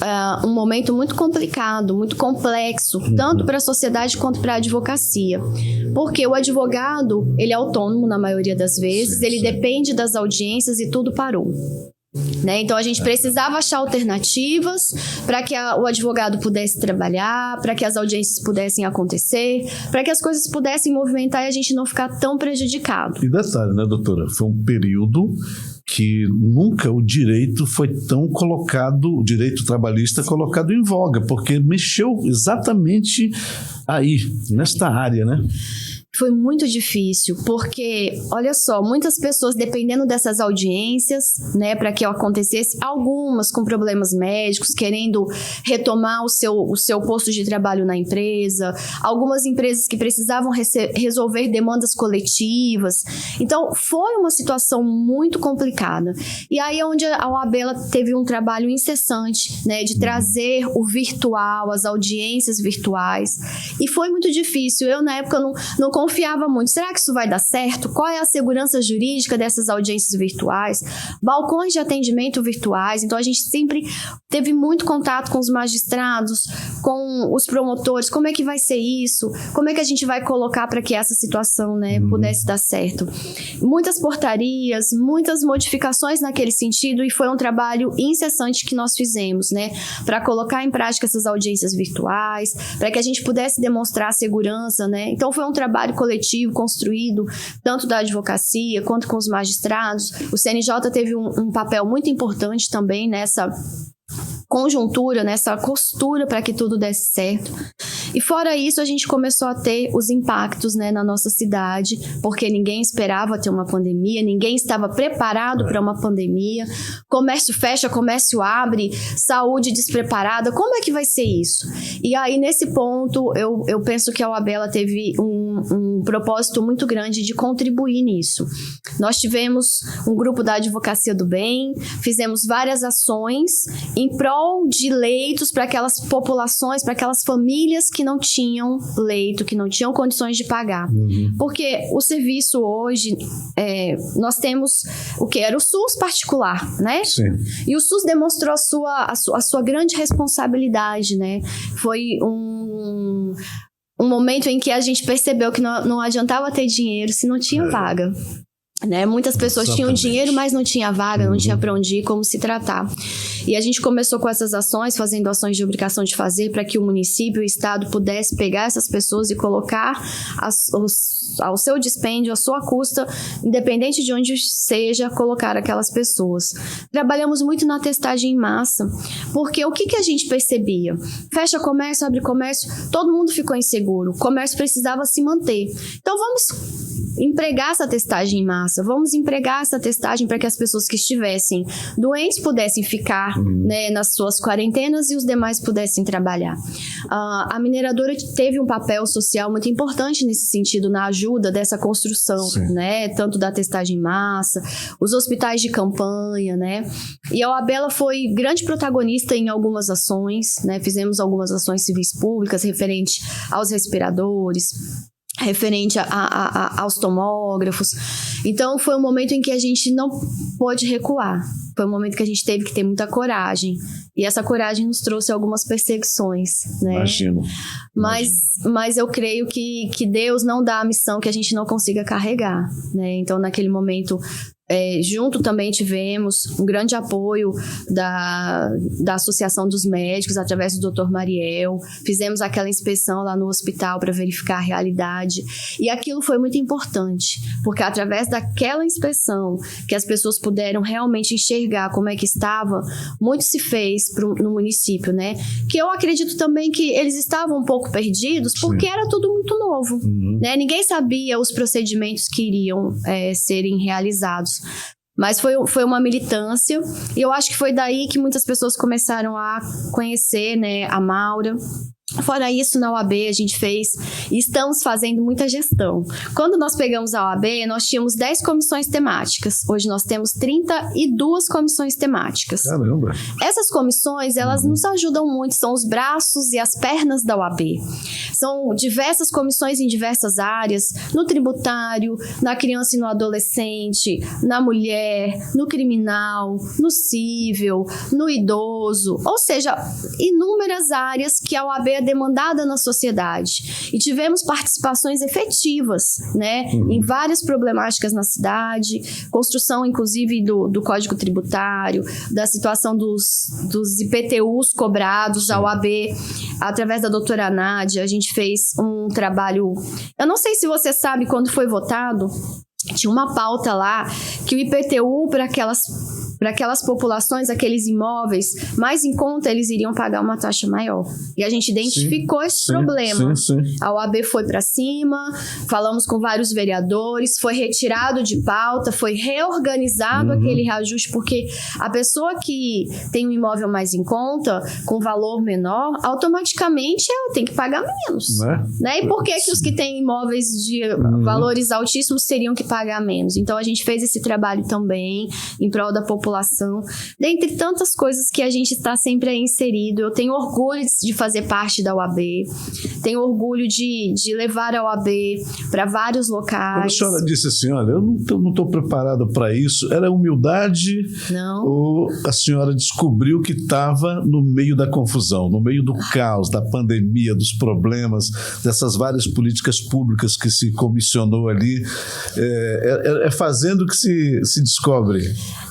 um momento muito complicado, muito complexo, tanto para a sociedade quanto para a advocacia. Porque o advogado, ele é autônomo na maioria das vezes, ele depende das audiências e tudo parou. Né? Então, a gente precisava achar alternativas para que o advogado pudesse trabalhar, para que as audiências pudessem acontecer, para que as coisas pudessem movimentar e a gente não ficar tão prejudicado. E detalhe, né, doutora? Foi um período que nunca o direito foi tão colocado, o direito trabalhista colocado em voga, porque mexeu exatamente aí, nesta área, né? Foi muito difícil, porque, olha só, muitas pessoas dependendo dessas audiências, né, para que acontecesse, algumas com problemas médicos, querendo retomar o seu posto de trabalho na empresa, algumas empresas que precisavam resolver demandas coletivas. Então, foi uma situação muito complicada. E aí é onde a OAB ela teve um trabalho incessante, né, de trazer o virtual, as audiências virtuais, e foi muito difícil. Eu, na época, não confiava muito. Será que isso vai dar certo? Qual é a segurança jurídica dessas audiências virtuais? Balcões de atendimento virtuais. Então, a gente sempre teve muito contato com os magistrados, com os promotores. Como é que vai ser isso? Como é que a gente vai colocar para que essa situação, né, pudesse dar certo? Muitas portarias, muitas modificações naquele sentido, e foi um trabalho incessante que nós fizemos, né, para colocar em prática essas audiências virtuais, para que a gente pudesse demonstrar segurança, né? Então, foi um trabalho coletivo construído tanto da advocacia quanto com os magistrados. O CNJ teve um papel muito importante também nessa conjuntura, nessa costura para que tudo desse certo. E fora isso, a gente começou a ter os impactos, né, na nossa cidade, porque ninguém esperava ter uma pandemia, ninguém estava preparado para uma pandemia. Comércio fecha, comércio abre, saúde despreparada. Como é que vai ser isso? E aí, nesse ponto, eu penso que a OAB ela teve um propósito muito grande de contribuir nisso. Nós tivemos um grupo da Advocacia do Bem, fizemos várias ações em prol de leitos para aquelas populações, para aquelas famílias que não tinham leito, que não tinham condições de pagar. Porque o serviço hoje, nós temos o que era o SUS particular, né? Sim. E o SUS demonstrou a sua grande responsabilidade, né? Foi um momento em que a gente percebeu que não adiantava ter dinheiro se não tinha vaga. Né? Muitas pessoas tinham dinheiro, mas não tinha vaga, não tinha para onde ir, como se tratar. E a gente começou com essas ações, fazendo ações de obrigação de fazer, para que o município e o estado pudesse pegar essas pessoas e colocar ao seu dispêndio, à sua custa, independente de onde seja, colocar aquelas pessoas. Trabalhamos muito na testagem em massa, porque o que a gente percebia? Fecha comércio, abre comércio, todo mundo ficou inseguro, o comércio precisava se manter. Então vamos empregar essa testagem em massa, vamos empregar essa testagem para que as pessoas que estivessem doentes pudessem ficar, né, nas suas quarentenas e os demais pudessem trabalhar. A mineradora teve um papel social muito importante nesse sentido, na ajuda dessa construção, né, tanto da testagem em massa, os hospitais de campanha, né, e a OAB ela foi grande protagonista em algumas ações, né, fizemos algumas ações civis públicas referente aos respiradores, referente aos tomógrafos. Então, foi um momento em que a gente não pôde recuar. Foi um momento que a gente teve que ter muita coragem. E essa coragem nos trouxe algumas perseguições, né? Imagino. Mas eu creio que Deus não dá a missão que a gente não consiga carregar, né? Então, naquele momento, junto também tivemos um grande apoio da Associação dos Médicos, através do Dr. Mariel. Fizemos aquela inspeção lá no hospital para verificar a realidade. E aquilo foi muito importante, porque através daquela inspeção, que as pessoas puderam realmente enxergar como é que estava, muito se fez no município, né? Que eu acredito também que eles estavam um pouco perdidos, porque era tudo muito novo, né? Ninguém sabia os procedimentos que iriam serem realizados. Mas foi uma militância, e eu acho que foi daí que muitas pessoas começaram a conhecer, né, a Maura. Fora isso, na OAB a gente fez e estamos fazendo muita gestão. Quando nós pegamos a OAB, nós tínhamos 10 comissões temáticas. Hoje nós temos 32 comissões temáticas. Caramba! Essas comissões, elas nos ajudam muito, são os braços e as pernas da OAB. São diversas comissões em diversas áreas, no tributário, na criança e no adolescente, na mulher, no criminal, no cível, no idoso, ou seja, inúmeras áreas que a OAB é demandada na sociedade. E tivemos participações efetivas, né, em várias problemáticas na cidade, construção, inclusive, do Código Tributário, da situação dos IPTUs cobrados. A OAB, através da doutora Nádia, a gente fez um trabalho... Eu não sei se você sabe, quando foi votado, tinha uma pauta lá que o IPTU para aquelas para aquelas populações, aqueles imóveis mais em conta, eles iriam pagar uma taxa maior. E a gente identificou esse problema. A OAB foi para cima, falamos com vários vereadores, foi retirado de pauta, foi reorganizado aquele reajuste, porque a pessoa que tem um imóvel mais em conta, com valor menor, automaticamente ela tem que pagar menos. Né? E por que os que têm imóveis de valores altíssimos teriam que pagar menos? Então a gente fez esse trabalho também em prol da população, dentre tantas coisas que a gente está sempre aí inserido. Eu tenho orgulho de fazer parte da OAB, tenho orgulho de levar a OAB para vários locais. Quando a senhora disse assim, olha, eu não estou preparada para isso, era humildade? Não. Ou a senhora descobriu que estava no meio da confusão, no meio do caos, da pandemia, dos problemas, dessas várias políticas públicas que se comissionou ali, fazendo que se descobre?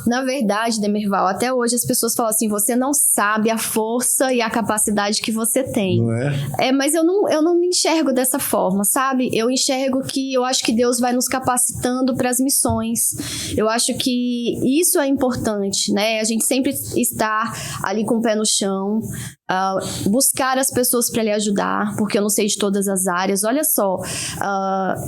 Na verdade, Demerval, até hoje as pessoas falam assim, você não sabe a força e a capacidade que você tem. Não é? Mas eu não me enxergo dessa forma, sabe? Eu enxergo que eu acho que Deus vai nos capacitando para as missões. Eu acho que isso é importante, né? A gente sempre estar ali com o pé no chão, buscar as pessoas para lhe ajudar, porque eu não sei de todas as áreas. Olha só,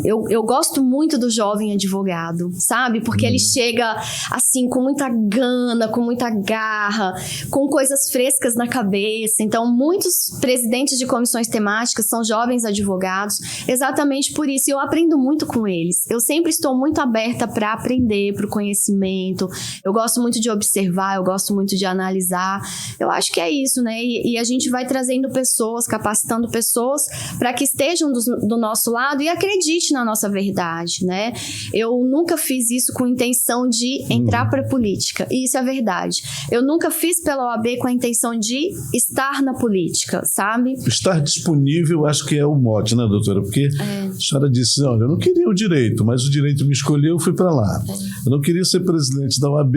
eu gosto muito do jovem advogado, sabe? Porque ele chega assim com muita gana, com muita garra, com coisas frescas na cabeça. Então, muitos presidentes de comissões temáticas são jovens advogados, exatamente por isso. E eu aprendo muito com eles. Eu sempre estou muito aberta para aprender, para o conhecimento. Eu gosto muito de observar, eu gosto muito de analisar. Eu acho que é isso, né? E a gente vai trazendo pessoas, capacitando pessoas para que estejam do nosso lado e acredite na nossa verdade, né? Eu nunca fiz isso com intenção de entrar para a política, e isso é verdade. Eu nunca fiz pela OAB com a intenção de estar na política, sabe? Estar disponível, acho que é o mote, né, doutora? Porque a senhora disse, olha, eu não queria o direito, mas o direito me escolheu, eu fui para lá. Eu não queria ser presidente da OAB,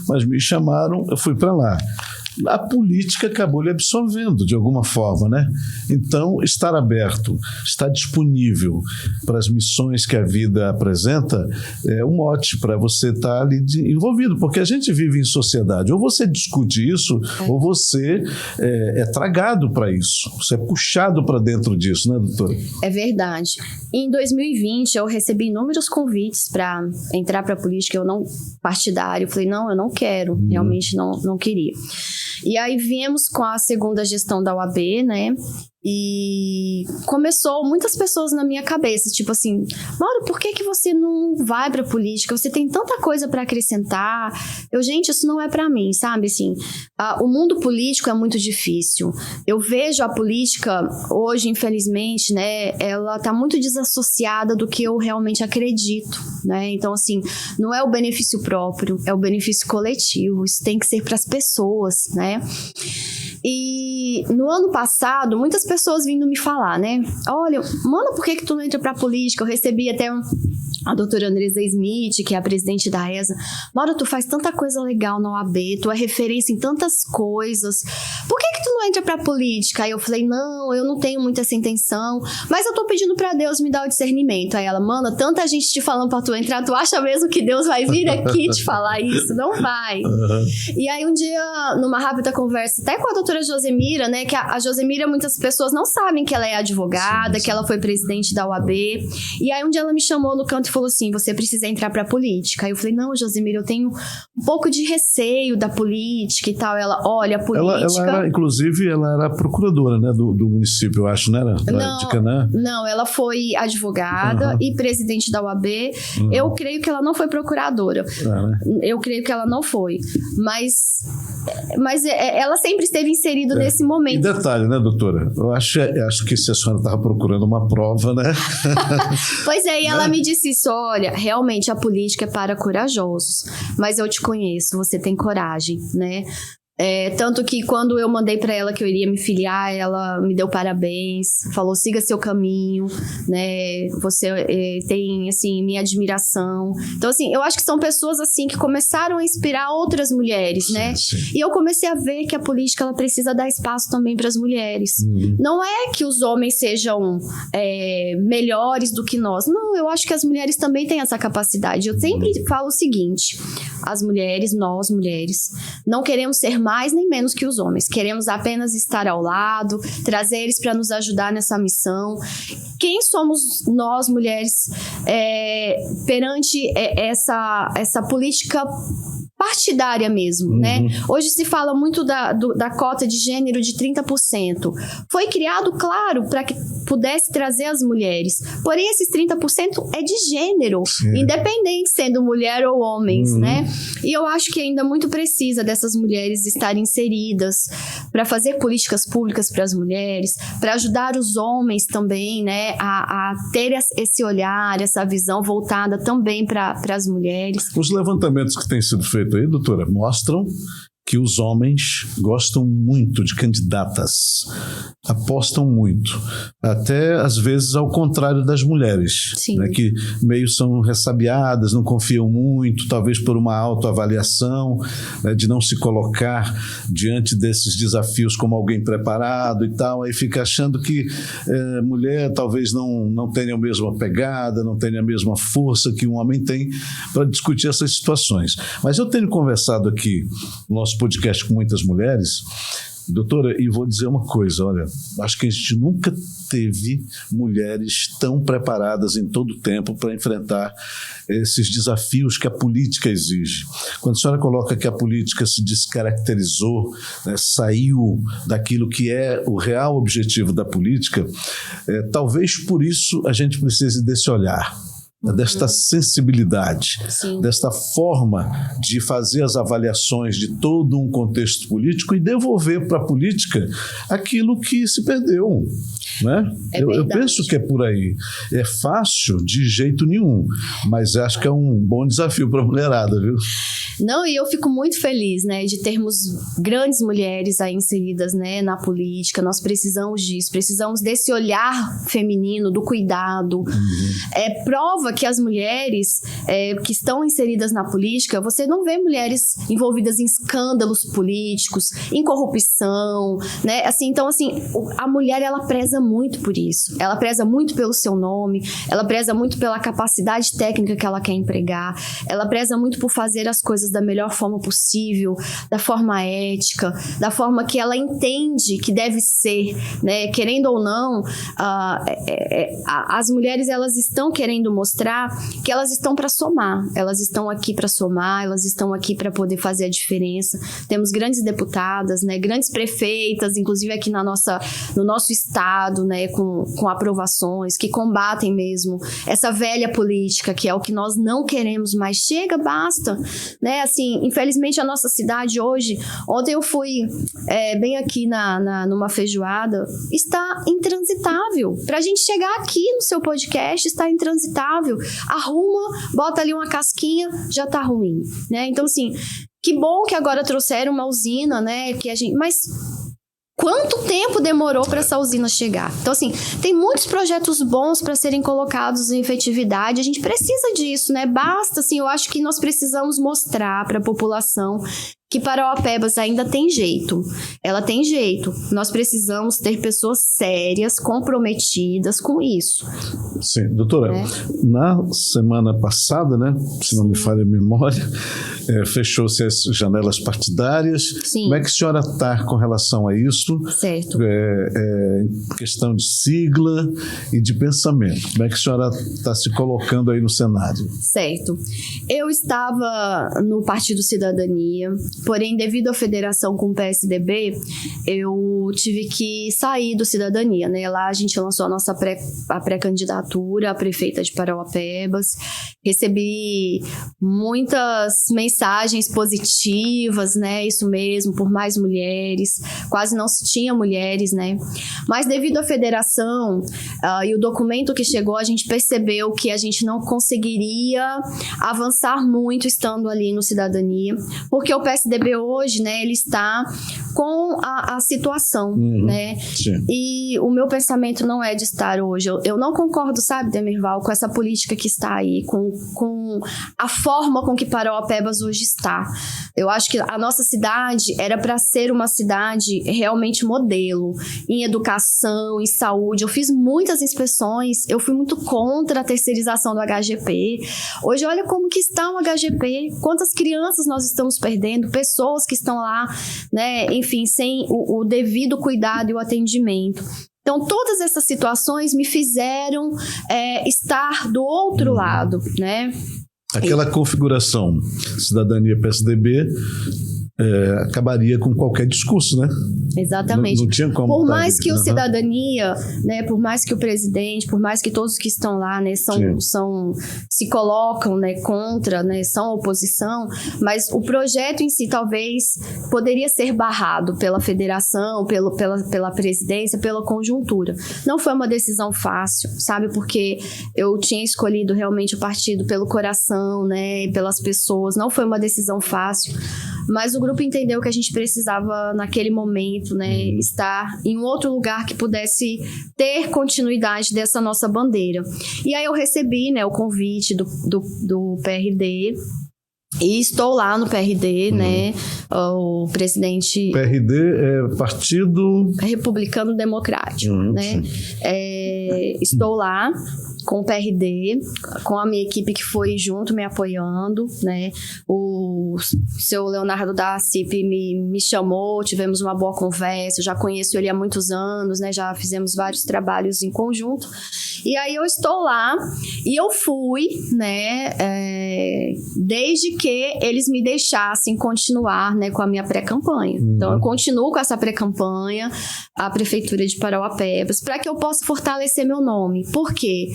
mas me chamaram, eu fui para lá. A política acabou lhe absorvendo de alguma forma, né? Então, estar aberto, estar disponível para as missões que a vida apresenta é um mote para você estar ali envolvido, porque a gente vive em sociedade. Ou você discute isso, ou você é tragado para isso. Você é puxado para dentro disso, né, doutora? É verdade. Em 2020, eu recebi inúmeros convites para entrar para a política, eu não partidário. Eu falei, não, eu não quero, realmente não queria. E aí viemos com a segunda gestão da OAB, né? E começou muitas pessoas na minha cabeça, tipo assim, Mauro, por que você não vai pra política? Você tem tanta coisa pra acrescentar. Gente, isso não é pra mim, sabe? Assim, o mundo político é muito difícil. Eu vejo a política hoje, infelizmente, né? Ela tá muito desassociada do que eu realmente acredito, né? Então, assim, não é o benefício próprio, é o benefício coletivo. Isso tem que ser pras pessoas, né? E no ano passado, muitas pessoas vindo me falar, né? Olha, mano, por que tu não entra pra política? Eu recebi até a doutora Andresa Smith, que é a presidente da ESA. Mauro, tu faz tanta coisa legal na OAB, tu é referência em tantas coisas. Por que tu não entra pra política? Aí eu falei, não, eu não tenho muito essa intenção, mas eu tô pedindo pra Deus me dar o discernimento. Aí ela, mano, tanta gente te falando pra tu entrar, tu acha mesmo que Deus vai vir aqui te falar isso? Não vai. E aí um dia, numa rápida conversa, até com a doutora Josemira, né, que a Josemira, muitas pessoas não sabem que ela é advogada, sim. Que ela foi presidente da OAB. E aí um dia ela me chamou no canto e falou assim, você precisa entrar pra política. Aí eu falei, não, Josemira, eu tenho um pouco de receio da política e tal. Ela, olha, a política... Ela era, inclusive, ela era procuradora, né, do município, eu acho, não era? De Canaã? Não, ela foi advogada e presidente da OAB. Eu creio que ela não foi procuradora. Né? Eu creio que ela não foi. Mas ela sempre esteve inserida nesse momento. E detalhe, né, doutora? Eu acho que se a senhora estava procurando uma prova, né? Pois é, e ela me disse isso, olha, realmente a política é para corajosos, mas eu te conheço, você tem coragem, né? Tanto que quando eu mandei pra ela que eu iria me filiar, ela me deu parabéns, falou, siga seu caminho, né, você tem, assim, minha admiração. Então, assim, eu acho que são pessoas, assim, que começaram a inspirar outras mulheres, né, sim. E eu comecei a ver que a política, ela precisa dar espaço também pras mulheres. Não é que os homens sejam melhores do que nós, não, eu acho que as mulheres também têm essa capacidade. Eu sempre falo o seguinte, as mulheres, nós mulheres, não queremos ser mais nem menos que os homens. Queremos apenas estar ao lado, trazer eles para nos ajudar nessa missão. Quem somos nós, mulheres, perante essa política partidária mesmo, né? Hoje se fala muito da cota de gênero de 30%. Foi criado, claro, para que pudesse trazer as mulheres. Porém, esses 30% é de gênero, independente sendo mulher ou homens, né? E eu acho que ainda muito precisa dessas mulheres estarem inseridas para fazer políticas públicas para as mulheres, para ajudar os homens também, né? A ter esse olhar, essa visão voltada também para as mulheres. Os levantamentos que têm sido feitos aí, doutora, mostram que os homens gostam muito de candidatas, apostam muito, até às vezes ao contrário das mulheres, né, que meio são ressabiadas, não confiam muito, talvez por uma autoavaliação, né, de não se colocar diante desses desafios como alguém preparado e tal, aí fica achando que mulher talvez não tenha a mesma pegada, não tenha a mesma força que um homem tem para discutir essas situações. Mas eu tenho conversado aqui no nosso podcast com muitas mulheres, doutora, e vou dizer uma coisa, olha, acho que a gente nunca teve mulheres tão preparadas em todo o tempo para enfrentar esses desafios que a política exige. Quando a senhora coloca que a política se descaracterizou, né, saiu daquilo que é o real objetivo da política, talvez por isso a gente precise desse olhar, desta sensibilidade, desta forma de fazer as avaliações de todo um contexto político e devolver para a política aquilo que se perdeu, né? Eu penso que é por aí. É fácil de jeito nenhum, mas acho que é um bom desafio para a mulherada, viu? Não, e eu fico muito feliz, né, de termos grandes mulheres aí inseridas, né, na política. Nós precisamos disso, precisamos desse olhar feminino, do cuidado. É prova que as mulheres que estão inseridas na política, você não vê mulheres envolvidas em escândalos políticos, em corrupção, né? Assim, então, assim, a mulher, ela preza muito por isso. Ela preza muito pelo seu nome, ela preza muito pela capacidade técnica que ela quer empregar, ela preza muito por fazer as coisas da melhor forma possível, da forma ética, da forma que ela entende que deve ser, né? Querendo ou não, as mulheres, elas estão querendo mostrar que elas estão para somar, elas estão aqui para somar, elas estão aqui para poder fazer a diferença. Temos grandes deputadas, né? Grandes prefeitas, inclusive aqui no nosso estado, né? Com aprovações, que combatem mesmo essa velha política, que é o que nós não queremos mais. Chega, basta, né? Assim, infelizmente a nossa cidade hoje, ontem eu fui bem aqui numa feijoada, está intransitável. Pra gente chegar aqui no seu podcast, está intransitável. Arruma, bota ali uma casquinha, já tá ruim, né? Então, assim, que bom que agora trouxeram uma usina, né? Mas quanto tempo demorou para essa usina chegar? Então, assim, tem muitos projetos bons para serem colocados em efetividade. A gente precisa disso, né? Basta, assim, eu acho que nós precisamos mostrar para a população que Parauapebas ainda tem jeito. Ela tem jeito. Nós precisamos ter pessoas sérias, comprometidas com isso. Sim, doutora, na semana passada, né, se não me falha a memória, fechou-se as janelas partidárias. Sim. Como é que a senhora está com relação a isso? Certo. Questão de sigla e de pensamento. Como é que a senhora está se colocando aí no cenário? Certo. Eu estava no Partido Cidadania, porém, devido à federação com o PSDB, eu tive que sair do Cidadania, né? Lá a gente lançou a nossa pré-candidatura a prefeita de Parauapebas. Recebi muitas mensagens positivas, né? Isso mesmo, por mais mulheres. Quase não se tinha mulheres, né? Mas devido à federação e o documento que chegou, a gente percebeu que a gente não conseguiria avançar muito estando ali no Cidadania, porque o PSDB hoje, né, ele está com a situação, né? Sim. E o meu pensamento não é de estar hoje. Eu não concordo, sabe, Demirval, com essa política que está aí, com a forma com que Parauapebas hoje está. Eu acho que a nossa cidade era para ser uma cidade realmente modelo em educação, em saúde. Eu fiz muitas inspeções, eu fui muito contra a terceirização do HGP. Hoje, olha como que está o HGP, quantas crianças nós estamos perdendo, pessoas que estão lá, né, enfim, sem o devido cuidado e o atendimento. Então, todas essas situações me fizeram estar do outro lado, né? Aquela configuração cidadania-PSDB acabaria com qualquer discurso, né? Exatamente. Não tinha como. Por mais que o cidadania, né, por mais que o presidente, por mais que todos que estão lá, né, se colocam, né, contra, né, são oposição, mas o projeto em si talvez poderia ser barrado pela federação, pela presidência, pela conjuntura. Não foi uma decisão fácil, sabe? Porque eu tinha escolhido realmente o partido pelo coração, né, pelas pessoas. Não foi uma decisão fácil. Mas o grupo entendeu que a gente precisava, naquele momento, né, estar em um outro lugar que pudesse ter continuidade dessa nossa bandeira. E aí eu recebi, né, o convite do PRD. E estou lá no PRD, né? O presidente... PRD é Partido... Republicano Democrático, né? Estou lá com o PRD, com a minha equipe que foi junto me apoiando, né? O seu Leonardo da CIP me chamou, tivemos uma boa conversa, eu já conheço ele há muitos anos, né? Já fizemos vários trabalhos em conjunto. E aí eu estou lá e eu fui, né? Desde que eles me deixassem continuar, né, com a minha pré-campanha. Então, eu continuo com essa pré-campanha, a Prefeitura de Parauapebas, para que eu possa fortalecer meu nome. Por quê?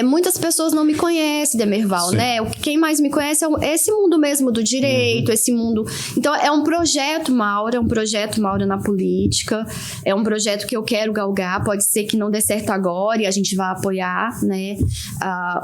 Muitas pessoas não me conhecem, Demirval, né? Quem mais me conhece é esse mundo mesmo do direito, esse mundo... Então, é um projeto Maura na política, é um projeto que eu quero galgar, pode ser que não dê certo agora e a gente vai apoiar, né,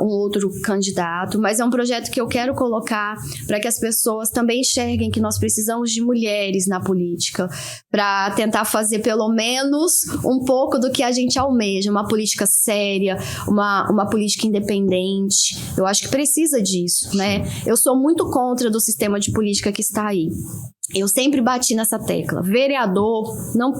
um outro candidato, mas é um projeto que eu quero colocar para que as pessoas também enxerguem que nós precisamos de mulheres na política, para tentar fazer pelo menos um pouco do que a gente almeja, uma política séria, uma política independente. Eu acho que precisa disso, né? Eu sou muito contra do sistema de política que está aí. Eu sempre bati nessa tecla. Vereador não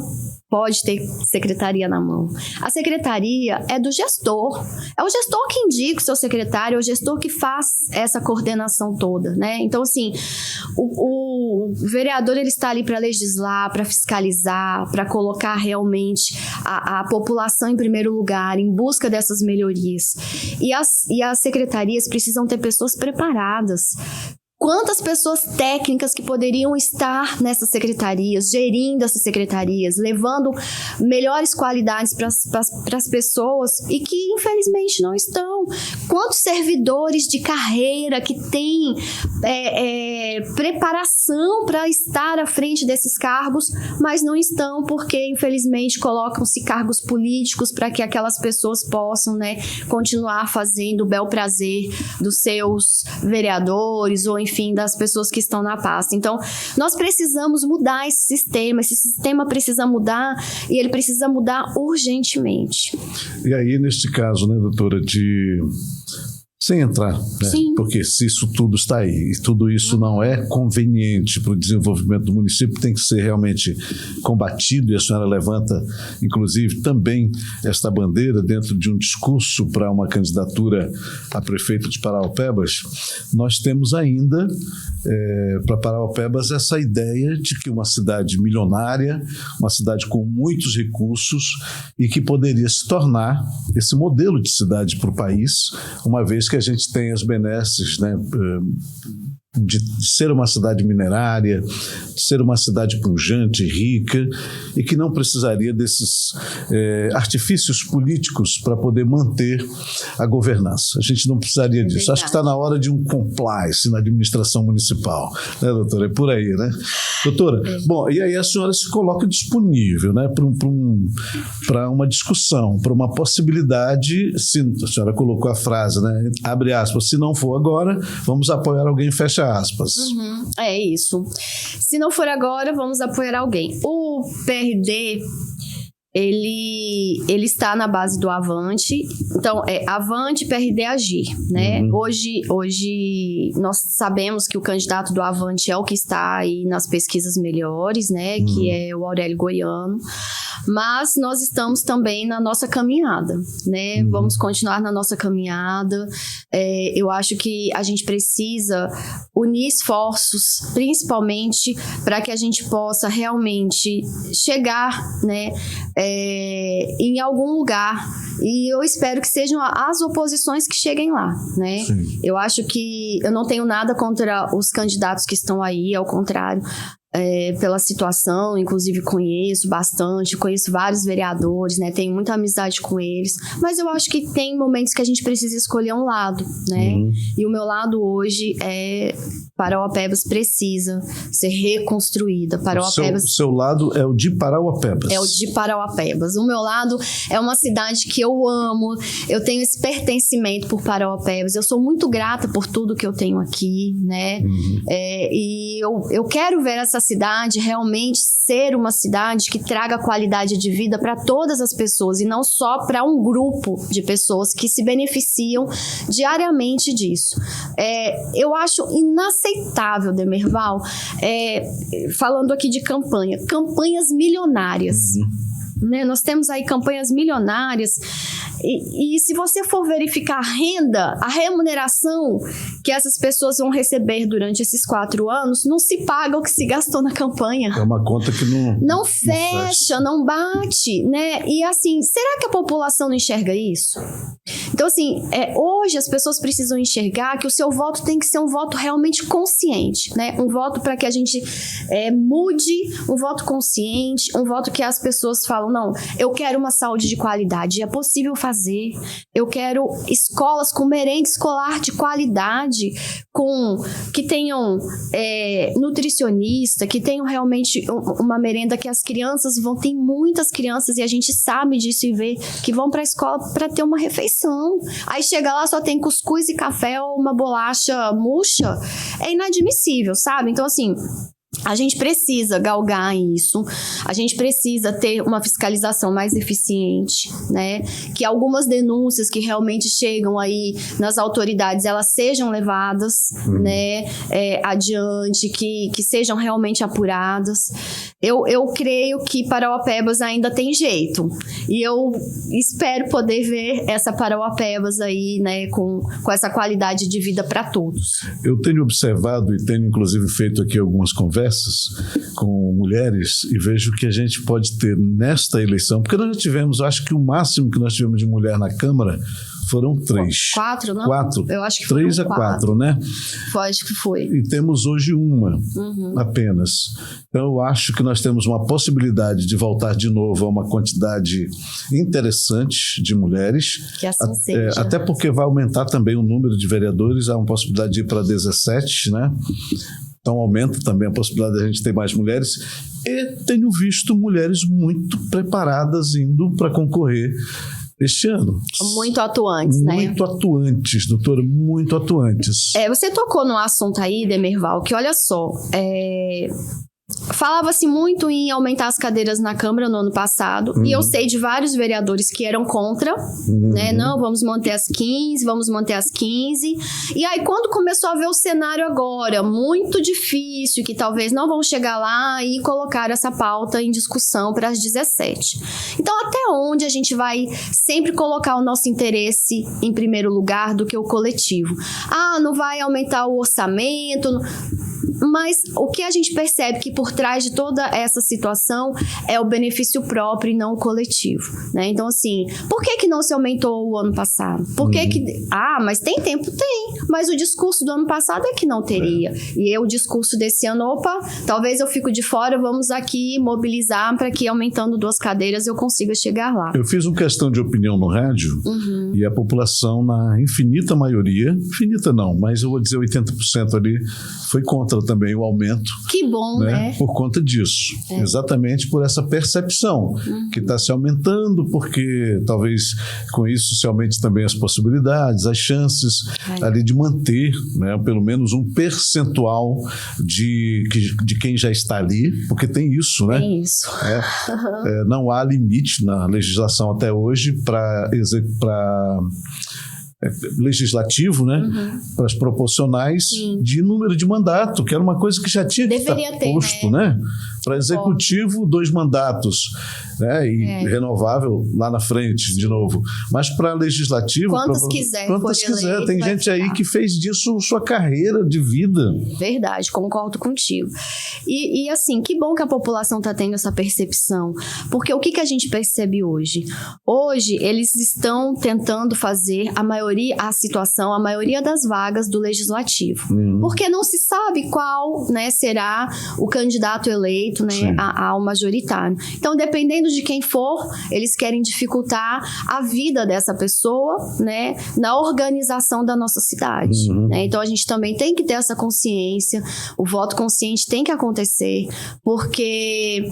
pode ter secretaria na mão. A secretaria é do gestor. É o gestor que indica o seu secretário, é o gestor que faz essa coordenação toda, né? Então, assim, o vereador, ele está ali para legislar, para fiscalizar, para colocar realmente a população em primeiro lugar, em busca dessas melhorias. E as secretarias precisam ter pessoas preparadas. Quantas pessoas técnicas que poderiam estar nessas secretarias, gerindo essas secretarias, levando melhores qualidades para as pessoas e que, infelizmente, não estão. Quantos servidores de carreira que têm preparação para estar à frente desses cargos, mas não estão porque, infelizmente, colocam-se cargos políticos para que aquelas pessoas possam, né, continuar fazendo o bel prazer dos seus vereadores ou, enfim, das pessoas que estão na pasta. Então, nós precisamos mudar esse sistema precisa mudar e ele precisa mudar urgentemente. E aí, neste caso, né, doutora, sem entrar, né? Porque se isso tudo está aí e tudo isso não é conveniente para o desenvolvimento do município, tem que ser realmente combatido, e a senhora levanta, inclusive, também esta bandeira dentro de um discurso para uma candidatura a prefeito de Parauapebas. Nós temos ainda para Parauapebas essa ideia de que uma cidade milionária, uma cidade com muitos recursos e que poderia se tornar esse modelo de cidade para o país, uma vez que a gente tem as benesses, né, de ser uma cidade minerária, de ser uma cidade pujante, rica, e que não precisaria desses artifícios políticos para poder manter a governança. A gente não precisaria disso. Acho que está na hora de um compliance na administração municipal, né, doutora? É por aí, né? Doutora, bom, e aí a senhora se coloca disponível, né, para uma discussão, para uma possibilidade, se a senhora colocou a frase, né, abre aspas, se não for agora, vamos apoiar alguém, fecha fecha aspas. É isso. Se não for agora, vamos apoiar alguém. O PRD, ele está na base do Avante. Então, Avante, PRD, Agir, né? Hoje nós sabemos que o candidato do Avante é o que está aí nas pesquisas melhores, né? Que é o Aurélio Goiano. Mas nós estamos também na nossa caminhada, né? Vamos continuar na nossa caminhada. Eu acho que a gente precisa unir esforços, principalmente para que a gente possa realmente chegar, né, em algum lugar. E eu espero que sejam as oposições que cheguem lá, né? Sim. Eu acho que eu não tenho nada contra os candidatos que estão aí, ao contrário. Pela situação, inclusive conheço vários vereadores, né? Tenho muita amizade com eles, mas eu acho que tem momentos que a gente precisa escolher um lado, né? E o meu lado hoje Parauapebas precisa ser reconstruída. O seu lado é o de Parauapebas. É o de Parauapebas. O meu lado é uma cidade que eu amo, eu tenho esse pertencimento por Parauapebas, eu sou muito grata por tudo que eu tenho aqui, né? E eu quero ver essa cidade realmente ser uma cidade que traga qualidade de vida para todas as pessoas e não só para um grupo de pessoas que se beneficiam diariamente disso. Eu acho inaceitável, Demerval, falando aqui de campanhas milionárias. Né? Nós temos aí campanhas milionárias e se você for verificar a remuneração que essas pessoas vão receber durante esses 4 anos, não se paga o que se gastou na campanha. É uma conta que não fecha, não bate, né? E assim, será que a população não enxerga isso? Então assim, hoje as pessoas precisam enxergar que o seu voto tem que ser um voto realmente consciente, né? Um voto para que a gente mude, um voto consciente, um voto que as pessoas falam, não, eu quero uma saúde de qualidade, é possível fazer. Eu quero escolas com merenda escolar de qualidade, que tenham nutricionista, que tenham realmente uma merenda que as crianças tem muitas crianças, e a gente sabe disso e vê, que vão para a escola para ter uma refeição. Aí chega lá, só tem cuscuz e café ou uma bolacha murcha. É inadmissível, sabe? Então, assim, a gente precisa galgar isso, a gente precisa ter uma fiscalização mais eficiente, né? Que algumas denúncias que realmente chegam aí nas autoridades, elas sejam levadas, né, adiante, que sejam realmente apuradas. Eu creio que Parauapebas ainda tem jeito, e eu espero poder ver essa Parauapebas aí, né, com essa qualidade de vida para todos. Eu tenho observado e tenho inclusive feito aqui algumas conversas com mulheres e vejo que a gente pode ter nesta eleição, porque nós já tivemos, acho que o máximo que nós tivemos de mulher na Câmara foram 3. 4, não? 4. Eu acho que 3 a 4, né? Acho que foi. E temos hoje uma apenas. Então eu acho que nós temos uma possibilidade de voltar de novo a uma quantidade interessante de mulheres. Que assim seja. Até porque vai aumentar também o número de vereadores, há uma possibilidade de ir para 17, né? Então aumenta também a possibilidade de a gente ter mais mulheres. E tenho visto mulheres muito preparadas indo para concorrer este ano. Muito atuantes, né? Muito atuantes, doutora, muito atuantes. Você tocou no assunto aí, Demerval, que olha só, falava-se muito em aumentar as cadeiras na Câmara no ano passado, e eu sei de vários vereadores que eram contra, né? Não, vamos manter as 15, vamos manter as 15. E aí, quando começou a ver o cenário agora, muito difícil, que talvez não vão chegar lá e colocar essa pauta em discussão para as 17. Então, até onde a gente vai sempre colocar o nosso interesse em primeiro lugar do que o coletivo? Não vai aumentar o orçamento, mas o que a gente percebe que por trás de toda essa situação é o benefício próprio e não o coletivo, né? Então, assim, por que não se aumentou o ano passado? Por que mas tem tempo? Tem. Mas o discurso do ano passado é que não teria. E o discurso desse ano, talvez eu fico de fora, vamos aqui mobilizar para que aumentando 2 cadeiras eu consiga chegar lá. Eu fiz uma questão de opinião no rádio e a população, na infinita maioria, infinita não, mas eu vou dizer 80% ali, foi contra também o aumento. Que bom, né? Por conta disso. Exatamente por essa percepção que está se aumentando, porque talvez com isso se aumente também as possibilidades, as chances ali de manter, né, pelo menos um percentual de quem já está ali, porque tem isso, né? Tem isso. Não há limite na legislação até hoje para legislativo, né, para as proporcionais de número de mandato, que era uma coisa que já tinha que estar posto, né? Para executivo, 2 mandatos, né, e renovável lá na frente, de novo. Mas para legislativo... Quantas quiser. Tem gente aí que fez disso sua carreira de vida. Verdade, concordo contigo. E assim, que bom que a população está tendo essa percepção. Porque o que a gente percebe hoje? Hoje, eles estão tentando fazer a maioria das vagas do legislativo. Porque não se sabe qual, né, será o candidato eleito, né, ao majoritário. Então, dependendo de quem for, eles querem dificultar a vida dessa pessoa, né, na organização da nossa cidade. Né? Então, a gente também tem que ter essa consciência, o voto consciente tem que acontecer, porque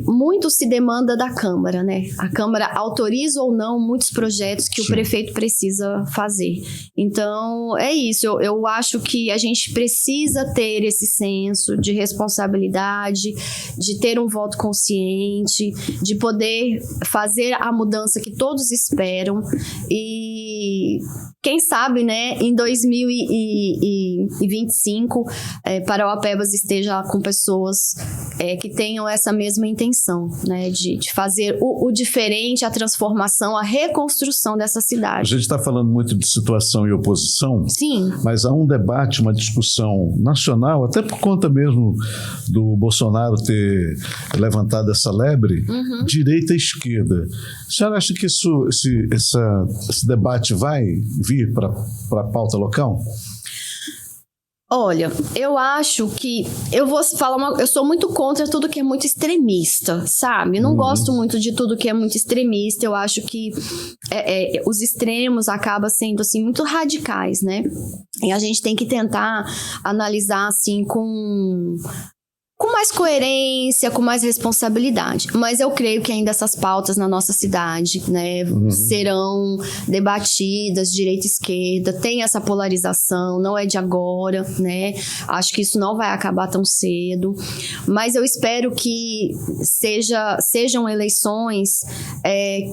muito se demanda da Câmara, né? A Câmara autoriza ou não muitos projetos que o prefeito precisa fazer. Então, é isso. Eu acho que a gente precisa ter esse senso de responsabilidade, de ter um voto consciente, de poder fazer a mudança que todos esperam. E quem sabe, né, em 2025, Parauapebas esteja com pessoas que tenham essa mesma intenção, né, de fazer o diferente, a transformação, a reconstrução dessa cidade. A gente está falando muito de situação e oposição, sim, mas há um debate, uma discussão nacional, até por conta mesmo do Bolsonaro ter levantado essa lebre, direita e esquerda. A senhora acha que esse debate vai vir para a pauta local? Olha, eu acho que eu vou falar eu sou muito contra tudo que é muito extremista, sabe? Não gosto muito de tudo que é muito extremista. Eu acho que os extremos acabam sendo assim muito radicais, né? E a gente tem que tentar analisar assim com mais coerência, com mais responsabilidade. Mas eu creio que ainda essas pautas na nossa cidade, né, serão debatidas, direita e esquerda, tem essa polarização, não é de agora, né? Acho que isso não vai acabar tão cedo. Mas eu espero que sejam eleições